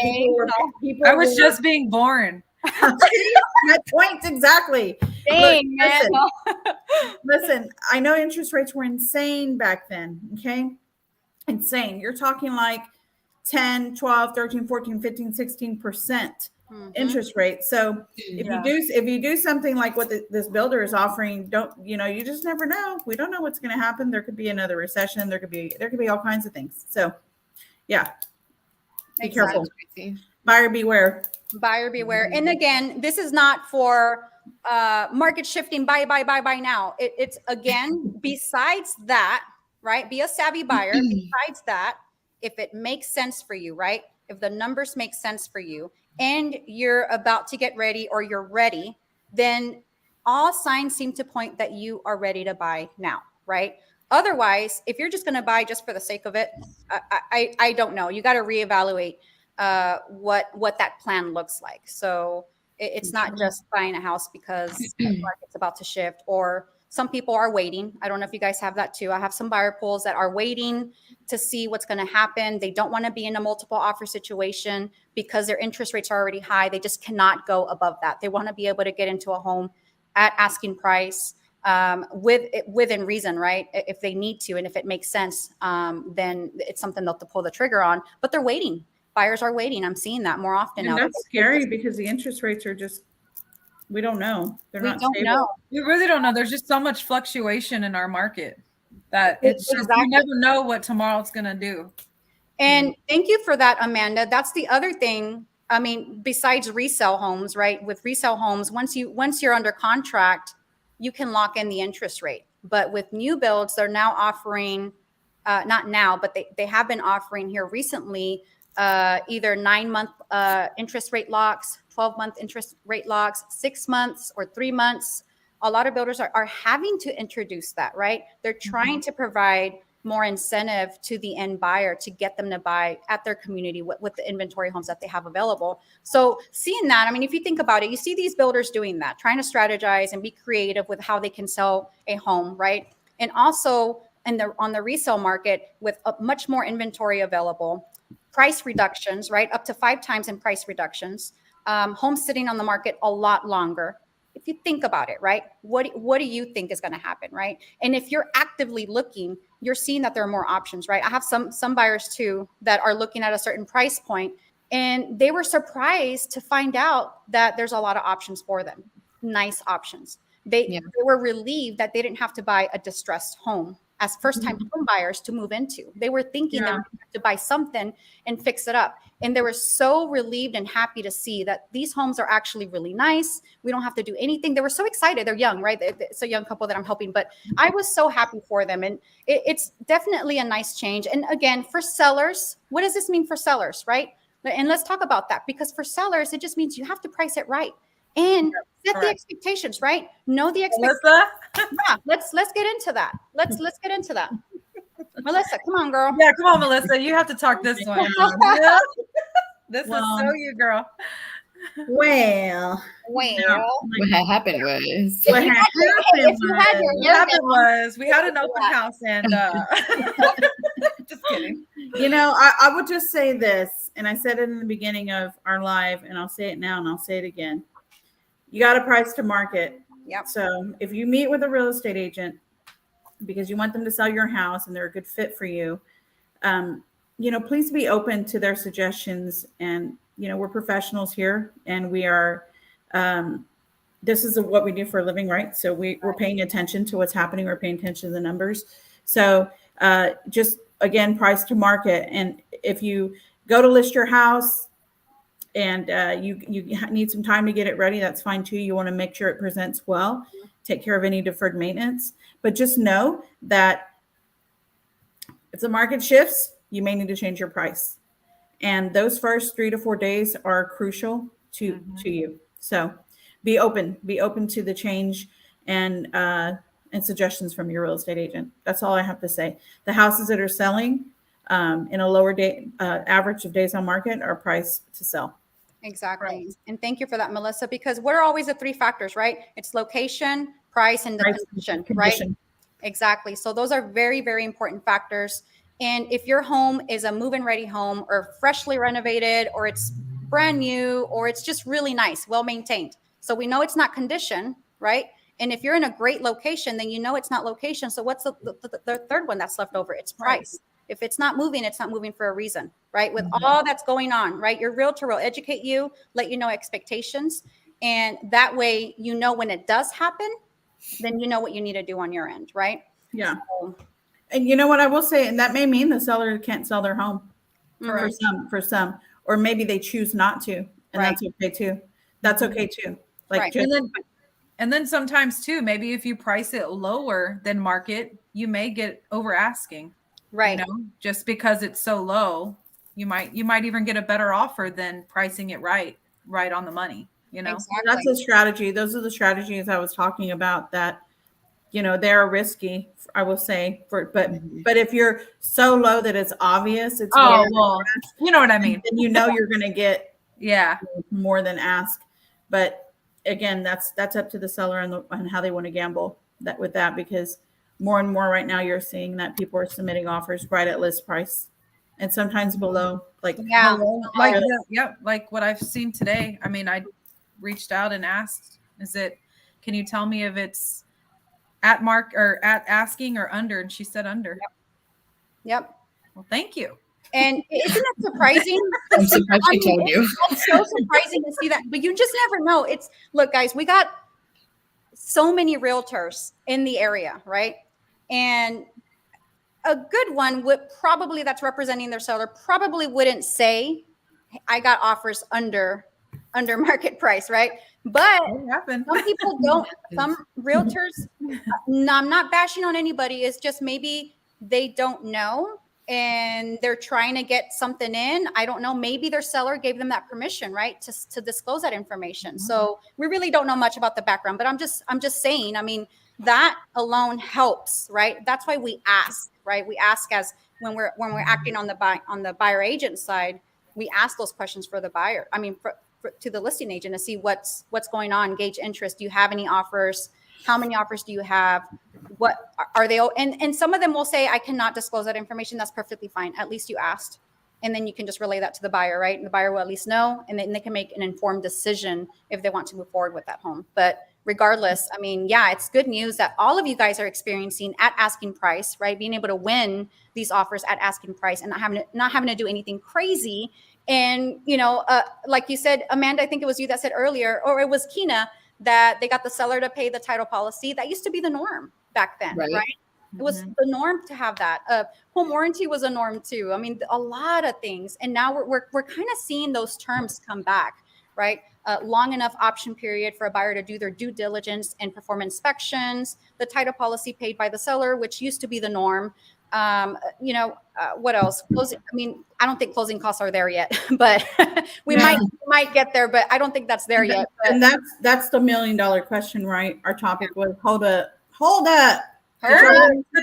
[SPEAKER 2] I was just being born.
[SPEAKER 4] my point exactly.
[SPEAKER 1] Dang, man.
[SPEAKER 4] Listen, I know interest rates were insane back then, okay? Insane. You're talking like 10, 12, 13, 14, 15, 16% interest rate. So if you do something like what this builder is offering, you just never know. We don't know what's going to happen. There could be another recession. There could be all kinds of things. So yeah, be careful. Buyer beware.
[SPEAKER 1] Buyer beware. And again, this is not for market shifting, buy now. It's again, besides that, right? Be a savvy buyer. Besides that, if it makes sense for you, right? If the numbers make sense for you and you're about to get ready or you're ready, then all signs seem to point that you are ready to buy now, right? Otherwise, if you're just going to buy just for the sake of it, I don't know. You got to reevaluate what that plan looks like. So it's not just buying a house because the market's about to shift, or some people are waiting. I don't know if you guys have that too. I have some buyer pools that are waiting to see what's going to happen. They don't want to be in a multiple offer situation because their interest rates are already high. They just cannot go above that. They want to be able to get into a home at asking price, within reason, right? If they need to, and if it makes sense, then it's something they'll pull the trigger on, but they're waiting. Buyers are waiting. I'm seeing that more often now.
[SPEAKER 4] That's scary because the interest rates are just, we don't know. They're not stable.
[SPEAKER 1] Know.
[SPEAKER 2] We really don't know. There's just so much fluctuation in our market that it's just, you never know what tomorrow's going to do.
[SPEAKER 1] And thank you for that, Amanda. That's the other thing. I mean, besides resale homes, right? With resale homes, once you're under contract, you can lock in the interest rate. But with new builds, they're now offering, not now, but they have been offering here recently, either 9-month interest rate locks, 12-month interest rate locks, 6 months or 3 months. A lot of builders are having to introduce that, right? They're trying to provide more incentive to the end buyer to get them to buy at their community with the inventory homes that they have available. So seeing that, I mean, if you think about it, you see these builders doing that, trying to strategize and be creative with how they can sell a home, right? And also on the resale market with much more inventory available, price reductions, right? Up to 5 times in price reductions, homes sitting on the market a lot longer. If you think about it, right? What do you think is going to happen, right? And if you're actively looking, you're seeing that there are more options, right? I have some buyers too that are looking at a certain price point, and they were surprised to find out that there's a lot of options for them, nice options. They were relieved that they didn't have to buy a distressed home as first-time home buyers to move into. They were thinking they would have to buy something and fix it up. And they were so relieved and happy to see that these homes are actually really nice. We don't have to do anything. They were so excited. They're young, right? It's a young couple that I'm helping, but I was so happy for them. And it's definitely a nice change. And again, for sellers, what does this mean for sellers, right? And let's talk about that, because for sellers, it just means you have to price it right. And set the expectations, right? Know the expectations. Yeah, let's get into that. Let's get into that. Melissa, come on, girl.
[SPEAKER 2] Yeah, come on, Melissa. You have to talk this one. This is so you, girl.
[SPEAKER 4] Well,
[SPEAKER 3] what happened was
[SPEAKER 2] we had an open house and just kidding.
[SPEAKER 4] You know, I would just say this, and I said it in the beginning of our live, and I'll say it now and I'll say it again. You got to price to market.
[SPEAKER 1] Yep.
[SPEAKER 4] So if you meet with a real estate agent because you want them to sell your house and they're a good fit for you, please be open to their suggestions. And, we're professionals here, and we are, this is what we do for a living, right? So we're paying attention to what's happening. We're paying attention to the numbers. So just, again, price to market. And if you go to list your house, and you need some time to get it ready, that's fine too. You want to make sure it presents well, take care of any deferred maintenance. But just know that if the market shifts, you may need to change your price. And those first 3 to 4 days are crucial to you. So be open to the change and suggestions from your real estate agent. That's all I have to say. The houses that are selling, in a lower day average of days on market are priced to sell.
[SPEAKER 1] Exactly.
[SPEAKER 2] Right.
[SPEAKER 1] And thank you for that, Melissa, because what are always the three factors, right? It's location, price, and the
[SPEAKER 4] Price,
[SPEAKER 1] condition,
[SPEAKER 4] condition.
[SPEAKER 1] right? Exactly. So those are very, very important factors. And if your home is a move-in ready home or freshly renovated or it's brand new or it's just really nice, well maintained. So we know it's not condition, right? And if you're in a great location, then you know it's not location. So what's the third one that's left over? It's price. If it's not moving for a reason, right? With all that's going on, right? Your realtor will educate you, let you know expectations. And that way, you know, when it does happen, then you know what you need to do on your end, right?
[SPEAKER 4] Yeah.
[SPEAKER 1] So,
[SPEAKER 4] And you know what I will say, and that may mean the seller can't sell their home
[SPEAKER 1] mhm.
[SPEAKER 4] for some, or maybe they choose not to, and
[SPEAKER 1] Right.
[SPEAKER 4] that's okay too. That's okay too. Like
[SPEAKER 1] Right.
[SPEAKER 4] just,
[SPEAKER 2] And then sometimes too, maybe if you price it lower than market, you may get over asking.
[SPEAKER 1] Right.
[SPEAKER 2] You know, just because it's so low, you might even get a better offer than pricing it right on the money, you know.
[SPEAKER 1] Exactly.
[SPEAKER 4] that's a strategy. Those are the strategies I was talking about that, you know, they're risky, I will say, but if you're so low that it's obvious, it's
[SPEAKER 2] Oh,
[SPEAKER 4] very
[SPEAKER 2] well, you know what I mean.
[SPEAKER 4] and you know you're going to get
[SPEAKER 2] Yeah.
[SPEAKER 4] more than ask. But again, that's up to the seller and how they want to gamble that with that, because more and more right now you're seeing that people are submitting offers right at list price and sometimes below. Like
[SPEAKER 1] Yeah.
[SPEAKER 2] Like like what I've seen today. I mean, I reached out and asked, can you tell me if it's at mark or at asking or under? And she said under.
[SPEAKER 1] Yep.
[SPEAKER 2] Well, thank you.
[SPEAKER 1] And isn't it surprising?
[SPEAKER 3] I'm surprised she told you.
[SPEAKER 1] It's so surprising to see that, but you just never know. Look, guys, we got so many realtors in the area, right? And a good one that's representing their seller probably wouldn't say, I got offers under market price, right? But some people don't. Some realtors, no, I'm not bashing on anybody. It's just maybe they don't know and they're trying to get something in. I don't know. Maybe their seller gave them that permission, right, to disclose that information. Mm-hmm. So we really don't know much about the background. But I'm just saying. I mean, that alone helps, right? That's why we ask, right? We ask as when we're acting on the buyer agent side. We ask those questions for the buyer. I mean, to the listing agent to see what's going on, gauge interest. Do you have any offers? How many offers do you have? What are they? And some of them will say, I cannot disclose that information. That's perfectly fine. At least you asked. And then you can just relay that to the buyer, right? And the buyer will at least know, and then they can make an informed decision if they want to move forward with that home. But regardless, I mean, yeah, it's good news that all of you guys are experiencing at asking price, right? Being able to win these offers at asking price and not having to do anything crazy. And, you know, like you said, Amanda, I think it was you that said earlier, or it was Keena, that they got the seller to pay the title policy. That used to be the norm back then, right? It was the norm to have that. Home warranty was a norm too. I mean, a lot of things. And now we're kind of seeing those terms come back, right? Long enough option period for a buyer to do their due diligence and perform inspections. The title policy paid by the seller, which used to be the norm. You know, what else? Closing. I mean, I don't think closing costs are there yet, but we might get there. But I don't think that's there yet. But,
[SPEAKER 4] and that's the $1 million question, right? Our topic was hold up.
[SPEAKER 2] Put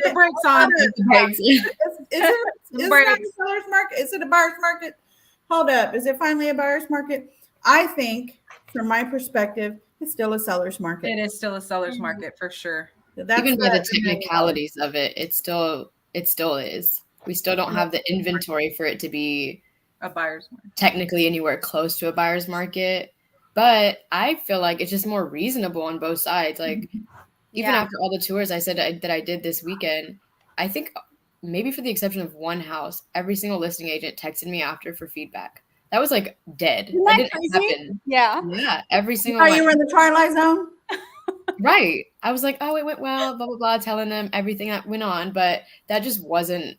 [SPEAKER 2] the brakes on.
[SPEAKER 4] Is it a seller's market? Is it a buyer's market? Hold up. Is it finally a buyer's market? I think, from my perspective, it's still a seller's market.
[SPEAKER 2] It is still a seller's market for sure.
[SPEAKER 3] Even by the technicalities of it, it still is. We still don't have the inventory for it to be
[SPEAKER 2] a buyer's market.
[SPEAKER 3] Technically anywhere close to a buyer's market. But I feel like it's just more reasonable on both sides. Like, even after all the tours I said that I did this weekend, I think maybe for the exception of one house, every single listing agent texted me after for feedback. That was like dead. That didn't happen. Yeah. Every single one.
[SPEAKER 4] You were in the twilight zone?
[SPEAKER 3] Right. I was like, oh, it went well, blah, blah, blah, telling them everything that went on. But that just wasn't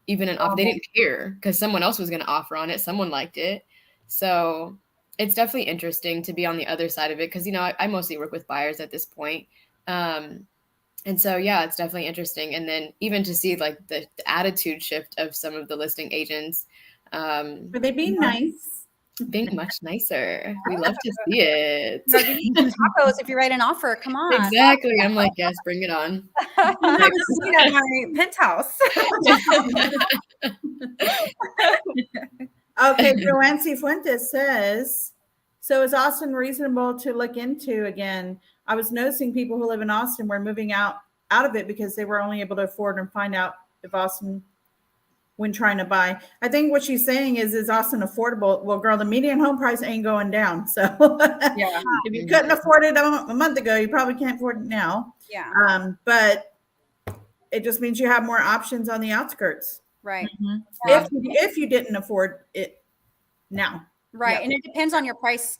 [SPEAKER 3] even an offer. They didn't care because someone else was going to offer on it. Someone liked it. So it's definitely interesting to be on the other side of it because, you know, I mostly work with buyers at this point. And so, yeah, it's definitely interesting. And then even to see like the attitude shift of some of the listing agents.
[SPEAKER 4] Were they being nice?
[SPEAKER 3] Being much nicer. We love to see it.
[SPEAKER 1] Tacos if you write an offer. Come on.
[SPEAKER 3] Exactly. I'm like, yes, bring it on.
[SPEAKER 2] You never see it at my penthouse.
[SPEAKER 4] Okay, Joanne Fuentes says, so is Austin reasonable to look into again? I was noticing people who live in Austin were moving out of it because they were only able to afford and find out if Austin when trying to buy. I think what she's saying is Austin affordable? Well, girl, the median home price ain't going down. So
[SPEAKER 2] Yeah.
[SPEAKER 4] if you couldn't afford it a month ago, you probably can't afford it now.
[SPEAKER 1] Yeah.
[SPEAKER 4] But it just means you have more options on the outskirts.
[SPEAKER 1] Right.
[SPEAKER 4] If you didn't afford it now.
[SPEAKER 1] Right.
[SPEAKER 4] Yep.
[SPEAKER 1] And it depends on your price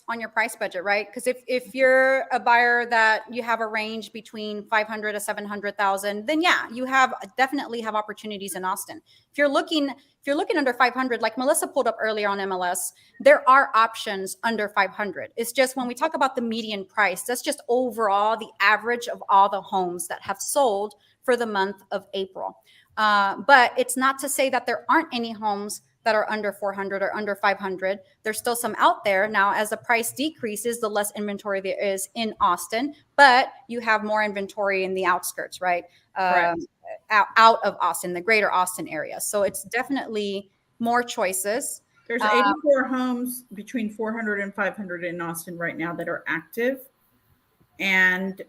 [SPEAKER 1] budget, right? Because if you're a buyer that you have a range between 500 to 700,000, then yeah, you definitely have opportunities in Austin. If you're looking under 500, like Melissa pulled up earlier on MLS, there are options under 500. It's just when we talk about the median price, that's just overall the average of all the homes that have sold for the month of April. But it's not to say that there aren't any homes that are under 400 or under 500. There's still some out there. Now, as the price decreases, the less inventory there is in Austin, but you have more inventory in the outskirts, right? Out of Austin, the greater Austin area. So it's definitely more choices.
[SPEAKER 4] There's 84 homes between 400 and 500 in Austin right now that are active. And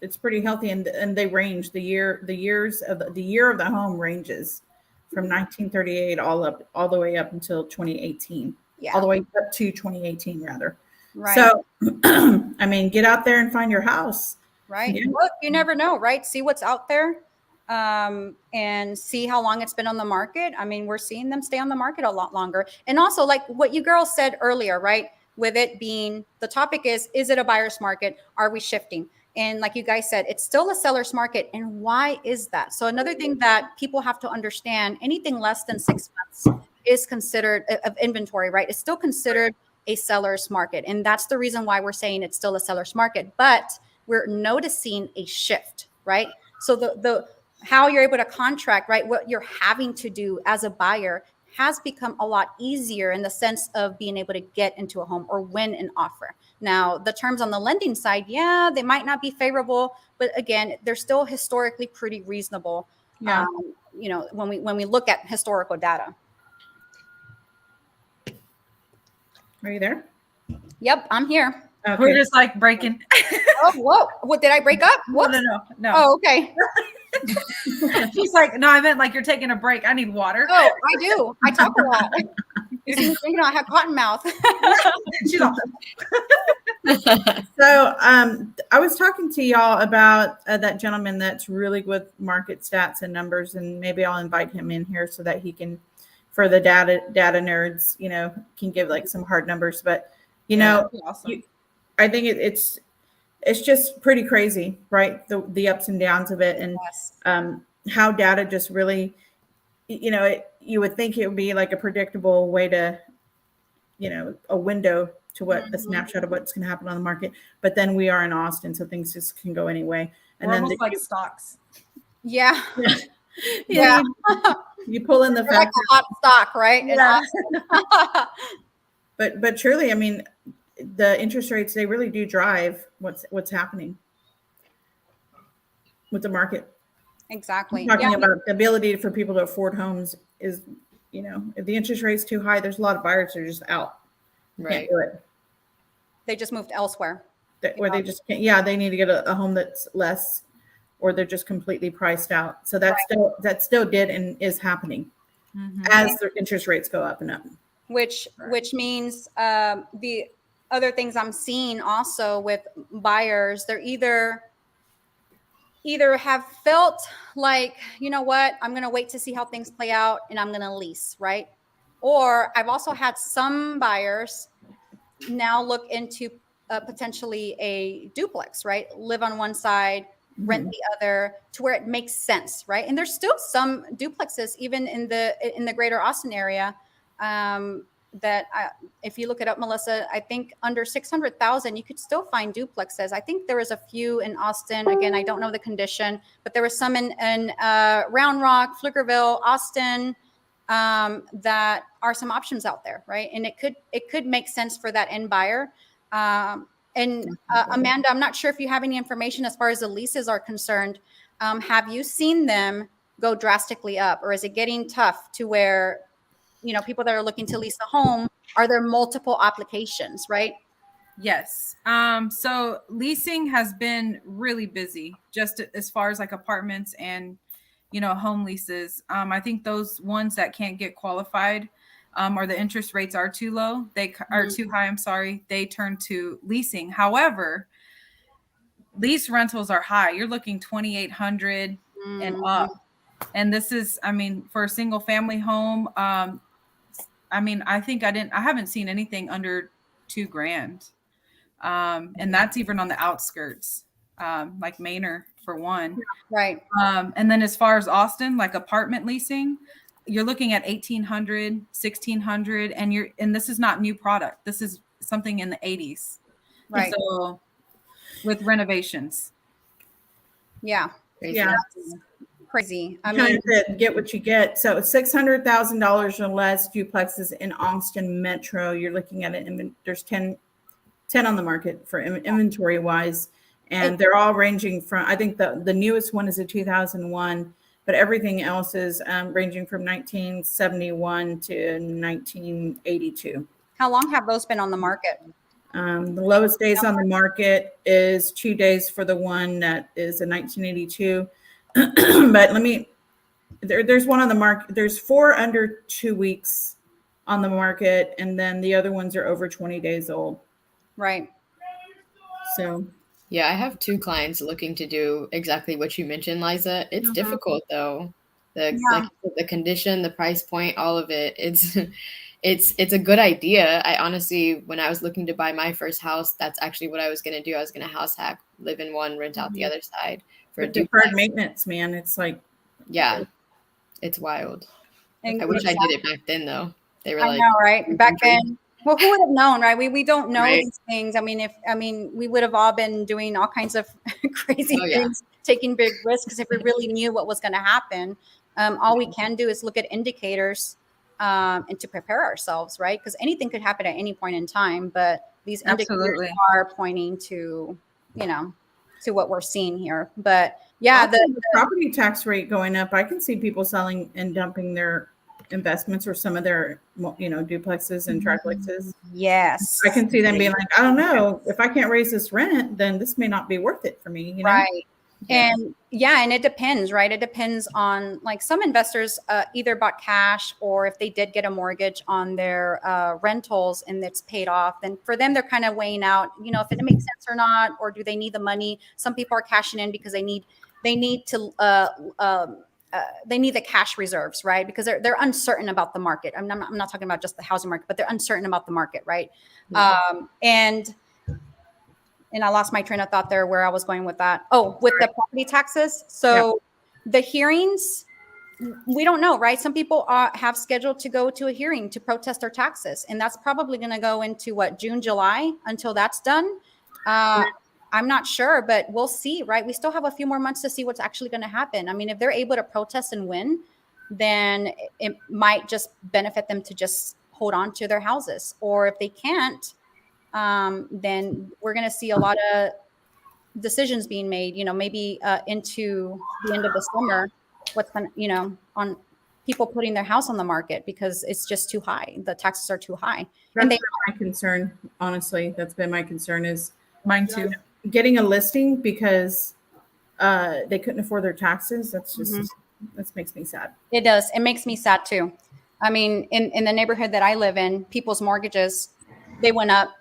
[SPEAKER 4] it's pretty healthy, and they range the year of the home ranges from 1938 all the way up until 2018.
[SPEAKER 1] Yeah.
[SPEAKER 4] All the way up to 2018 rather.
[SPEAKER 1] Right.
[SPEAKER 4] So I mean, get out there and find your house.
[SPEAKER 1] Right.
[SPEAKER 4] Yeah.
[SPEAKER 1] Look, you never know, right? See what's out there, and see how long it's been on the market. I mean, we're seeing them stay on the market a lot longer. And also, like what you girls said earlier, right? With it being the topic is it a buyer's market? Are we shifting? And like you guys said, it's still a seller's market. And why is that? So another thing that people have to understand, anything less than 6 months is considered of inventory, right? It's still considered a seller's market. And that's the reason why we're saying it's still a seller's market. But we're noticing a shift, right? So the how you're able to contract, right? What you're having to do as a buyer has become a lot easier in the sense of being able to get into a home or win an offer. Now, the terms on the lending side, yeah, they might not be favorable, but again, they're still historically pretty reasonable.
[SPEAKER 4] Yeah.
[SPEAKER 1] When we look at historical data.
[SPEAKER 4] Are you there?
[SPEAKER 1] Yep, I'm here.
[SPEAKER 4] Okay.
[SPEAKER 2] We're just like breaking.
[SPEAKER 1] Oh, whoa. What, did I break up? Whoops.
[SPEAKER 2] No.
[SPEAKER 1] Oh, okay.
[SPEAKER 2] She's like, no, I meant like you're taking a break. I need water.
[SPEAKER 1] Oh, I do. I talk a lot. I have cotton mouth.
[SPEAKER 2] She's all,
[SPEAKER 4] So I was talking to y'all about that gentleman that's really good with market stats and numbers, and maybe I'll invite him in here so that he can, for the data nerds, can give like some hard numbers. But
[SPEAKER 2] awesome.
[SPEAKER 4] I think it's just pretty crazy, right? The ups and downs of it, and
[SPEAKER 1] Yes.
[SPEAKER 4] How data just really, you would think it would be like a predictable way to, a window to what a snapshot of what's going to happen on the market. But then we are in Austin, so things just can go anyway. And
[SPEAKER 2] We're
[SPEAKER 4] then
[SPEAKER 2] almost like stocks.
[SPEAKER 1] Yeah.
[SPEAKER 4] yeah, you pull in the
[SPEAKER 1] They're like
[SPEAKER 4] factor.
[SPEAKER 1] a hot stock, right?
[SPEAKER 4] Yeah. But truly, I mean, the interest rates, they really do drive what's happening with the market.
[SPEAKER 1] Exactly.
[SPEAKER 4] Talking about the ability for people to afford homes is, if the interest rate's too high, there's a lot of buyers that are just out.
[SPEAKER 3] Right.
[SPEAKER 4] Can't do it.
[SPEAKER 1] They just moved elsewhere.
[SPEAKER 4] Or they just can't. Yeah, they need to get a home that's less, or they're just completely priced out. So that still did and is happening as the interest rates go up and up.
[SPEAKER 1] Which means the other things I'm seeing also with buyers, they're either have felt like, you know what, I'm going to wait to see how things play out and I'm going to lease, right? Or I've also had some buyers now look into potentially a duplex, right? Live on one side, rent the other, to where it makes sense, right? And there's still some duplexes even in the greater Austin area that if you look it up, Melissa, I think under 600,000, you could still find duplexes. I think there was a few in Austin. Again, I don't know the condition, but there was some in Round Rock, Pflugerville, Austin, that are some options out there, right? And it could make sense for that end buyer. And Amanda, I'm not sure if you have any information as far as the leases are concerned. have you seen them go drastically up, or is it getting tough to where, people that are looking to lease a home, are there multiple applications, right?
[SPEAKER 2] Yes. So leasing has been really busy, just as far as like apartments and, home leases. I think those ones that can't get qualified, or the interest rates are too low, they are too high, I'm sorry, they turn to leasing. However, lease rentals are high. You're looking 2,800 and up. And this is, for a single family home, I haven't seen anything under $2,000. And that's even on the outskirts, like Manor for one.
[SPEAKER 1] Right.
[SPEAKER 2] And then as far as Austin, like apartment leasing, you're looking at 1,800, 1,600, and this is not new product. This is something in the 80s.
[SPEAKER 1] Right.
[SPEAKER 2] So with renovations.
[SPEAKER 1] Yeah.
[SPEAKER 3] Crazy.
[SPEAKER 4] Yeah.
[SPEAKER 1] Crazy. I
[SPEAKER 4] Kind
[SPEAKER 1] mean,
[SPEAKER 4] of get what you get. So $600,000 or less duplexes in Austin Metro. You're looking at it. There's 10 on the market for inventory wise. And they're all ranging from, I think the newest one is a 2001, but everything else is ranging from 1971 to 1982.
[SPEAKER 1] how long have those been on the market?
[SPEAKER 4] The lowest days on the market is 2 days for the one that is a 1982. But there's one on the market. There's 4 under 2 weeks on the market. And then the other ones are over 20 days old.
[SPEAKER 1] Right.
[SPEAKER 4] So
[SPEAKER 3] Yeah, I have 2 clients looking to do exactly what you mentioned, Liza. It's difficult though. Like the condition, the price point, all of it. It's a good idea. I honestly, when I was looking to buy my first house, that's actually what I was going to do. I was going to house hack, live in one, rent out the other side for a
[SPEAKER 4] deferred maintenance, man. It's like,
[SPEAKER 3] yeah, it's wild.
[SPEAKER 1] And
[SPEAKER 3] I wish I did it back then though. They were
[SPEAKER 1] I know, right? Back then, well, who would have known, right? We don't know
[SPEAKER 3] Right.
[SPEAKER 1] these things. We would have all been doing all kinds of crazy
[SPEAKER 3] Oh, yeah.
[SPEAKER 1] things, taking big risks if we really knew what was going to happen. All we can do is look at indicators and to prepare ourselves, right? Because anything could happen at any point in time, but these indicators
[SPEAKER 2] Absolutely.
[SPEAKER 1] are pointing to, to what we're seeing here. But yeah,
[SPEAKER 4] also the property tax rate going up. I can see people selling and dumping their investments or some of their, duplexes and triplexes.
[SPEAKER 1] yes,
[SPEAKER 4] I can see them being like, I don't know, if I can't raise this rent, then this may not be worth it for me.
[SPEAKER 1] Right. And it depends, right? It depends on, like, some investors either bought cash, or if they did get a mortgage on their rentals and it's paid off, then for them, they're kind of weighing out, if it makes sense or not, or do they need the money? Some people are cashing in because they need the cash reserves, right? Because they're uncertain about the market. I'm not talking about just the housing market, but they're uncertain about the market, right? And I lost my train of thought there where I was going with that. Oh, with the property taxes. So the hearings, we don't know, right? Some people have scheduled to go to a hearing to protest their taxes. And that's probably going to go into June, July until that's done. I'm not sure, but we'll see, right? We still have a few more months to see what's actually going to happen. I mean, if they're able to protest and win, then it might just benefit them to just hold on to their houses. Or if they can't, then we're going to see a lot of decisions being made, maybe into the end of the summer, what's going on people putting their house on the market because it's just too high. The taxes are too high.
[SPEAKER 4] That's been my concern, honestly. That's been my concern is
[SPEAKER 2] Mine too.
[SPEAKER 4] getting a listing because they couldn't afford their taxes. That's just, that makes me sad.
[SPEAKER 1] It does. It makes me sad too. I mean, in the neighborhood that I live in, people's mortgages, they went up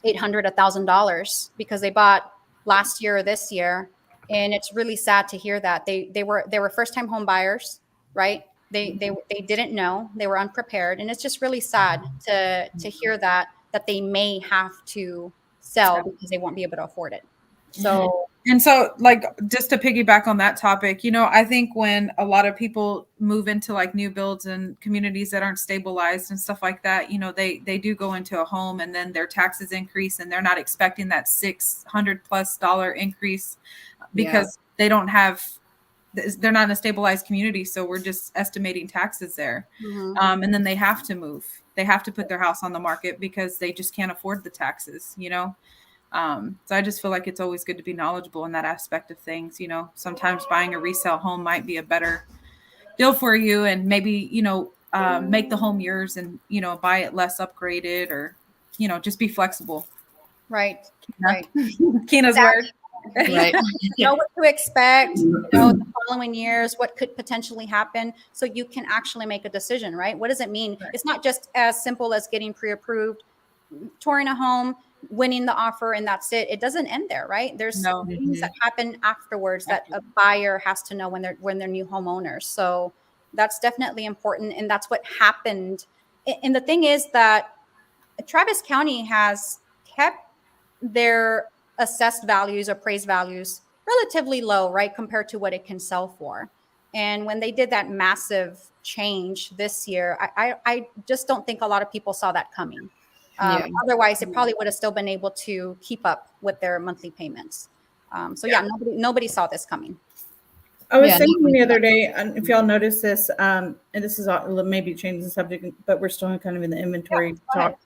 [SPEAKER 1] $800, $1,000 because they bought last year or this year. And it's really sad to hear that they were first-time home buyers, right? They didn't know, they were unprepared. And it's just really sad to hear that they may have to sell because they won't be able to afford it. So,
[SPEAKER 2] and so, like, just to piggyback on that topic, I think when a lot of people move into like new builds and communities that aren't stabilized and stuff like that, they do go into a home and then their taxes increase and they're not expecting that $600+ increase because they're not in a stabilized community. So we're just estimating taxes there. And then they have to move. They have to put their house on the market because they just can't afford the taxes, So I just feel like it's always good to be knowledgeable in that aspect of things. You know, sometimes buying a resale home might be a better deal for you, and maybe, make the home yours and, buy it less upgraded, or, just be flexible.
[SPEAKER 1] Right.
[SPEAKER 2] Yeah.
[SPEAKER 1] Right.
[SPEAKER 2] Keena's word.
[SPEAKER 3] Right.
[SPEAKER 1] Know what to expect, the following years, what could potentially happen, so you can actually make a decision, right? What does it mean?
[SPEAKER 2] Right.
[SPEAKER 1] It's not just as simple as getting pre-approved, touring a home, winning the offer, and that's it. It doesn't end there, right? There's
[SPEAKER 2] No.
[SPEAKER 1] things that happen afterwards that a buyer has to know when they're new homeowners. So that's definitely important, and that's what happened. And the thing is that Travis County has kept their assessed values, appraised values, relatively low, right, compared to what it can sell for. And when they did that massive change this year, I just don't think a lot of people saw that coming.
[SPEAKER 3] Yeah.
[SPEAKER 1] Otherwise, it probably would have still been able to keep up with their monthly payments. So nobody saw this coming.
[SPEAKER 4] I was
[SPEAKER 3] Yeah,
[SPEAKER 4] thinking the other day, and if y'all notice this, and this is maybe changing the subject, but we're still kind of in the inventory
[SPEAKER 1] go
[SPEAKER 4] talk.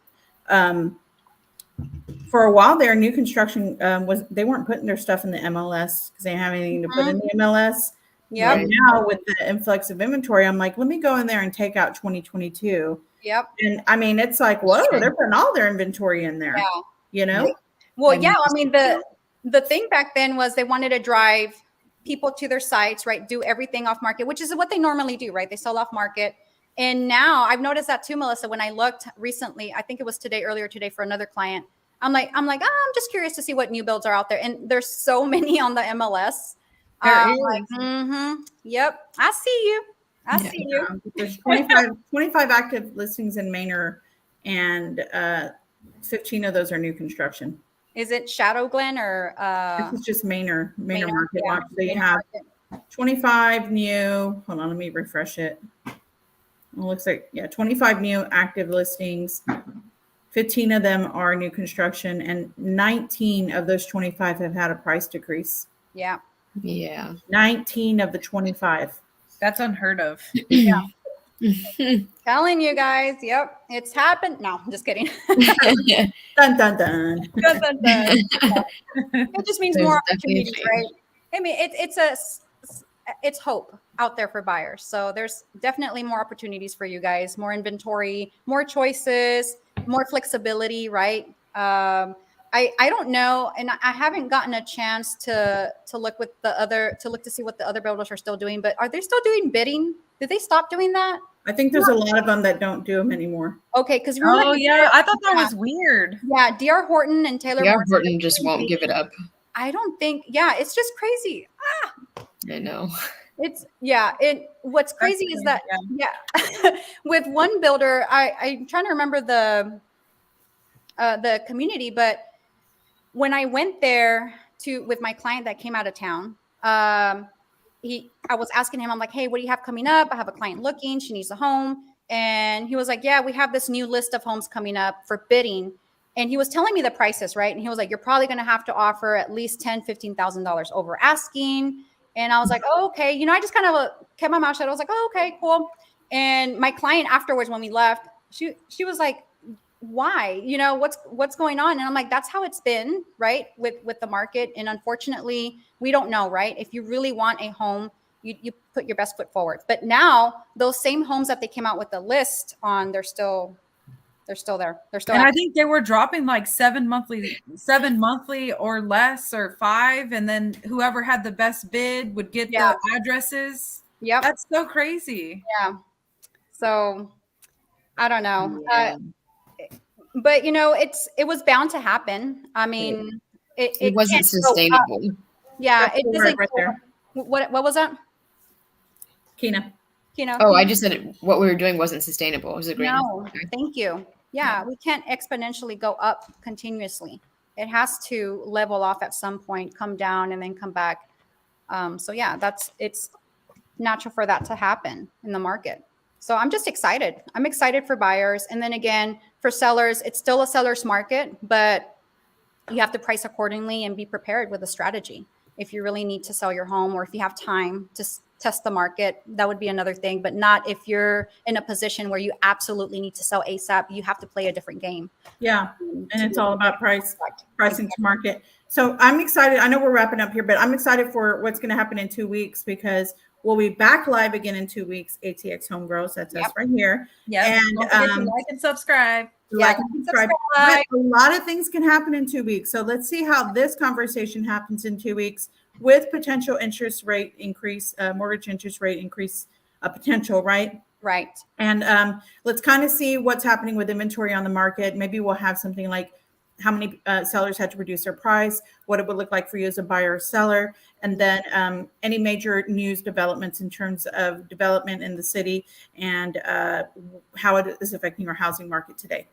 [SPEAKER 4] For a while there, new construction they weren't putting their stuff in the MLS because they didn't have anything to put in the MLS.
[SPEAKER 1] Yep.
[SPEAKER 4] And now with the influx of inventory, I'm like, let me go in there and take out 2022.
[SPEAKER 1] Yep.
[SPEAKER 4] And I mean, it's like, whoa, they're putting all their inventory in there.
[SPEAKER 1] Yeah.
[SPEAKER 4] You know?
[SPEAKER 1] Well, yeah. I mean, the thing back then was they wanted to drive people to their sites, right? Do everything off market, which is what they normally do, right? They sell off market. And now I've noticed that too, Melissa. When I looked recently, I think it was earlier today for another client. I'm like, I'm just curious to see what new builds are out there. And there's so many on the MLS. Like, yep, I see you. I see you.
[SPEAKER 4] There's 25 active listings in Manor, and 15 of those are new construction.
[SPEAKER 1] Is it Shadow Glen or
[SPEAKER 4] This is just Manor Market.
[SPEAKER 1] Yeah.
[SPEAKER 4] So you have 25 new. Hold on, let me refresh it. It looks like 25 new active listings. 15 of them are new construction, and 19 of those 25 have had a price decrease.
[SPEAKER 1] Yeah.
[SPEAKER 3] Yeah.
[SPEAKER 4] 19 of the 25.
[SPEAKER 2] That's unheard of.
[SPEAKER 1] Yeah. Telling you guys, yep, it's happened. No, I'm just kidding.
[SPEAKER 4] Dun, dun, dun.
[SPEAKER 1] Dun, dun, dun. It just means
[SPEAKER 3] There's
[SPEAKER 1] more
[SPEAKER 3] definitely a
[SPEAKER 1] opportunities,
[SPEAKER 3] change.
[SPEAKER 1] right? I mean, it's hope out there for buyers. So there's definitely more opportunities for you guys, more inventory, more choices, more flexibility, right? I don't know, and I haven't gotten a chance to look to see what the other builders are still doing. But are they still doing bidding? Did they stop doing that?
[SPEAKER 4] I think there's a lot of them that don't do them anymore.
[SPEAKER 1] Okay, because
[SPEAKER 2] Oh yeah, I thought that was weird.
[SPEAKER 1] Yeah, DR Horton and Taylor
[SPEAKER 3] Yeah,
[SPEAKER 1] Morrison
[SPEAKER 3] Horton just won't give it up.
[SPEAKER 1] I don't think. Yeah, it's just crazy.
[SPEAKER 3] I know.
[SPEAKER 1] What's crazy is that with one builder, I'm trying to remember the community, but when I went there with my client that came out of town, I was asking him, I'm like, hey, what do you have coming up? I have a client looking, she needs a home. And he was like, yeah, we have this new list of homes coming up for bidding. And he was telling me the prices, right? And he was like, you're probably going to have to offer at least $10,000, $15,000 over asking. And I was like, oh, okay. I just kind of kept my mouth shut. I was like, oh, okay, cool. And my client afterwards, when we left, she was like, why? What's going on? And I'm like, that's how it's been, right? With the market. And unfortunately, we don't know, right? If you really want a home, you put your best foot forward. But now those same homes that they came out with the list on, they're still there. They're still.
[SPEAKER 2] And I think they were dropping like 7 monthly or less, or 5. And then whoever had the best bid would get the addresses.
[SPEAKER 1] Yep.
[SPEAKER 2] That's so crazy.
[SPEAKER 1] Yeah. So I don't know.
[SPEAKER 3] Yeah.
[SPEAKER 1] But it was bound to happen. I mean, it
[SPEAKER 3] wasn't sustainable.
[SPEAKER 1] Yeah, it doesn't.
[SPEAKER 4] Right there.
[SPEAKER 1] What was that?
[SPEAKER 4] Keena.
[SPEAKER 3] Oh, I just said what we were doing wasn't sustainable. It was a great.
[SPEAKER 1] No, thank you. Yeah, we can't exponentially go up continuously. It has to level off at some point, come down, and then come back. So yeah, it's natural for that to happen in the market. So I'm just excited. I'm excited for buyers. And then again, for sellers, it's still a seller's market, but you have to price accordingly and be prepared with a strategy. If you really need to sell your home, or if you have time test the market. That would be another thing, but not if you're in a position where you absolutely need to sell ASAP. You have to play a different game.
[SPEAKER 4] Yeah, and it's all about pricing to market. So I'm excited. I know we're wrapping up here, but I'm excited for what's going to happen in 2 weeks, because we'll be back live again in 2 weeks. ATX Home Grows, that's us right here.
[SPEAKER 2] Yeah,
[SPEAKER 4] and
[SPEAKER 2] don't forget to like and subscribe.
[SPEAKER 4] Like and subscribe. But a lot of things can happen in 2 weeks. So let's see how this conversation happens in 2 weeks with potential interest rate increase, mortgage interest rate increase, potential, right?
[SPEAKER 1] Right.
[SPEAKER 4] And let's kind of see what's happening with inventory on the market. Maybe we'll have something like how many sellers had to reduce their price, what it would look like for you as a buyer or seller, and then any major news developments in terms of development in the city and how it is affecting our housing market today.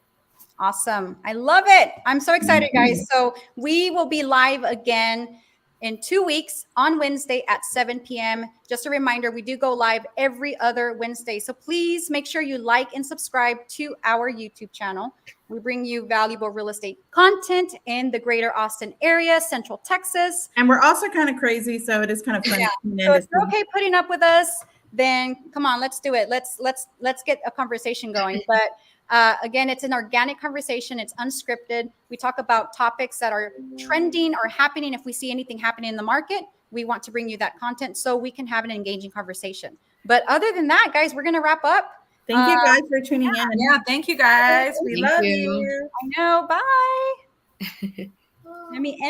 [SPEAKER 1] Awesome. I love it. I'm so excited, guys. So we will be live again in 2 weeks on Wednesday at 7 p.m. Just a reminder, we do go live every other Wednesday. So please make sure you like and subscribe to our YouTube channel. We bring you valuable real estate content in the greater Austin area, Central Texas.
[SPEAKER 4] And we're also kind of crazy, so it is kind of fun.
[SPEAKER 1] Yeah. So if you're okay putting up with us, then come on, let's do it. Let's get a conversation going. But again, it's an organic conversation. It's unscripted. We talk about topics that are trending or happening. If we see anything happening in the market, we want to bring you that content so we can have an engaging conversation. But other than that, guys, we're going to wrap up.
[SPEAKER 4] Thank you guys for tuning in.
[SPEAKER 2] Yeah, thank you guys. We love you.
[SPEAKER 1] I know. Bye. Let me end.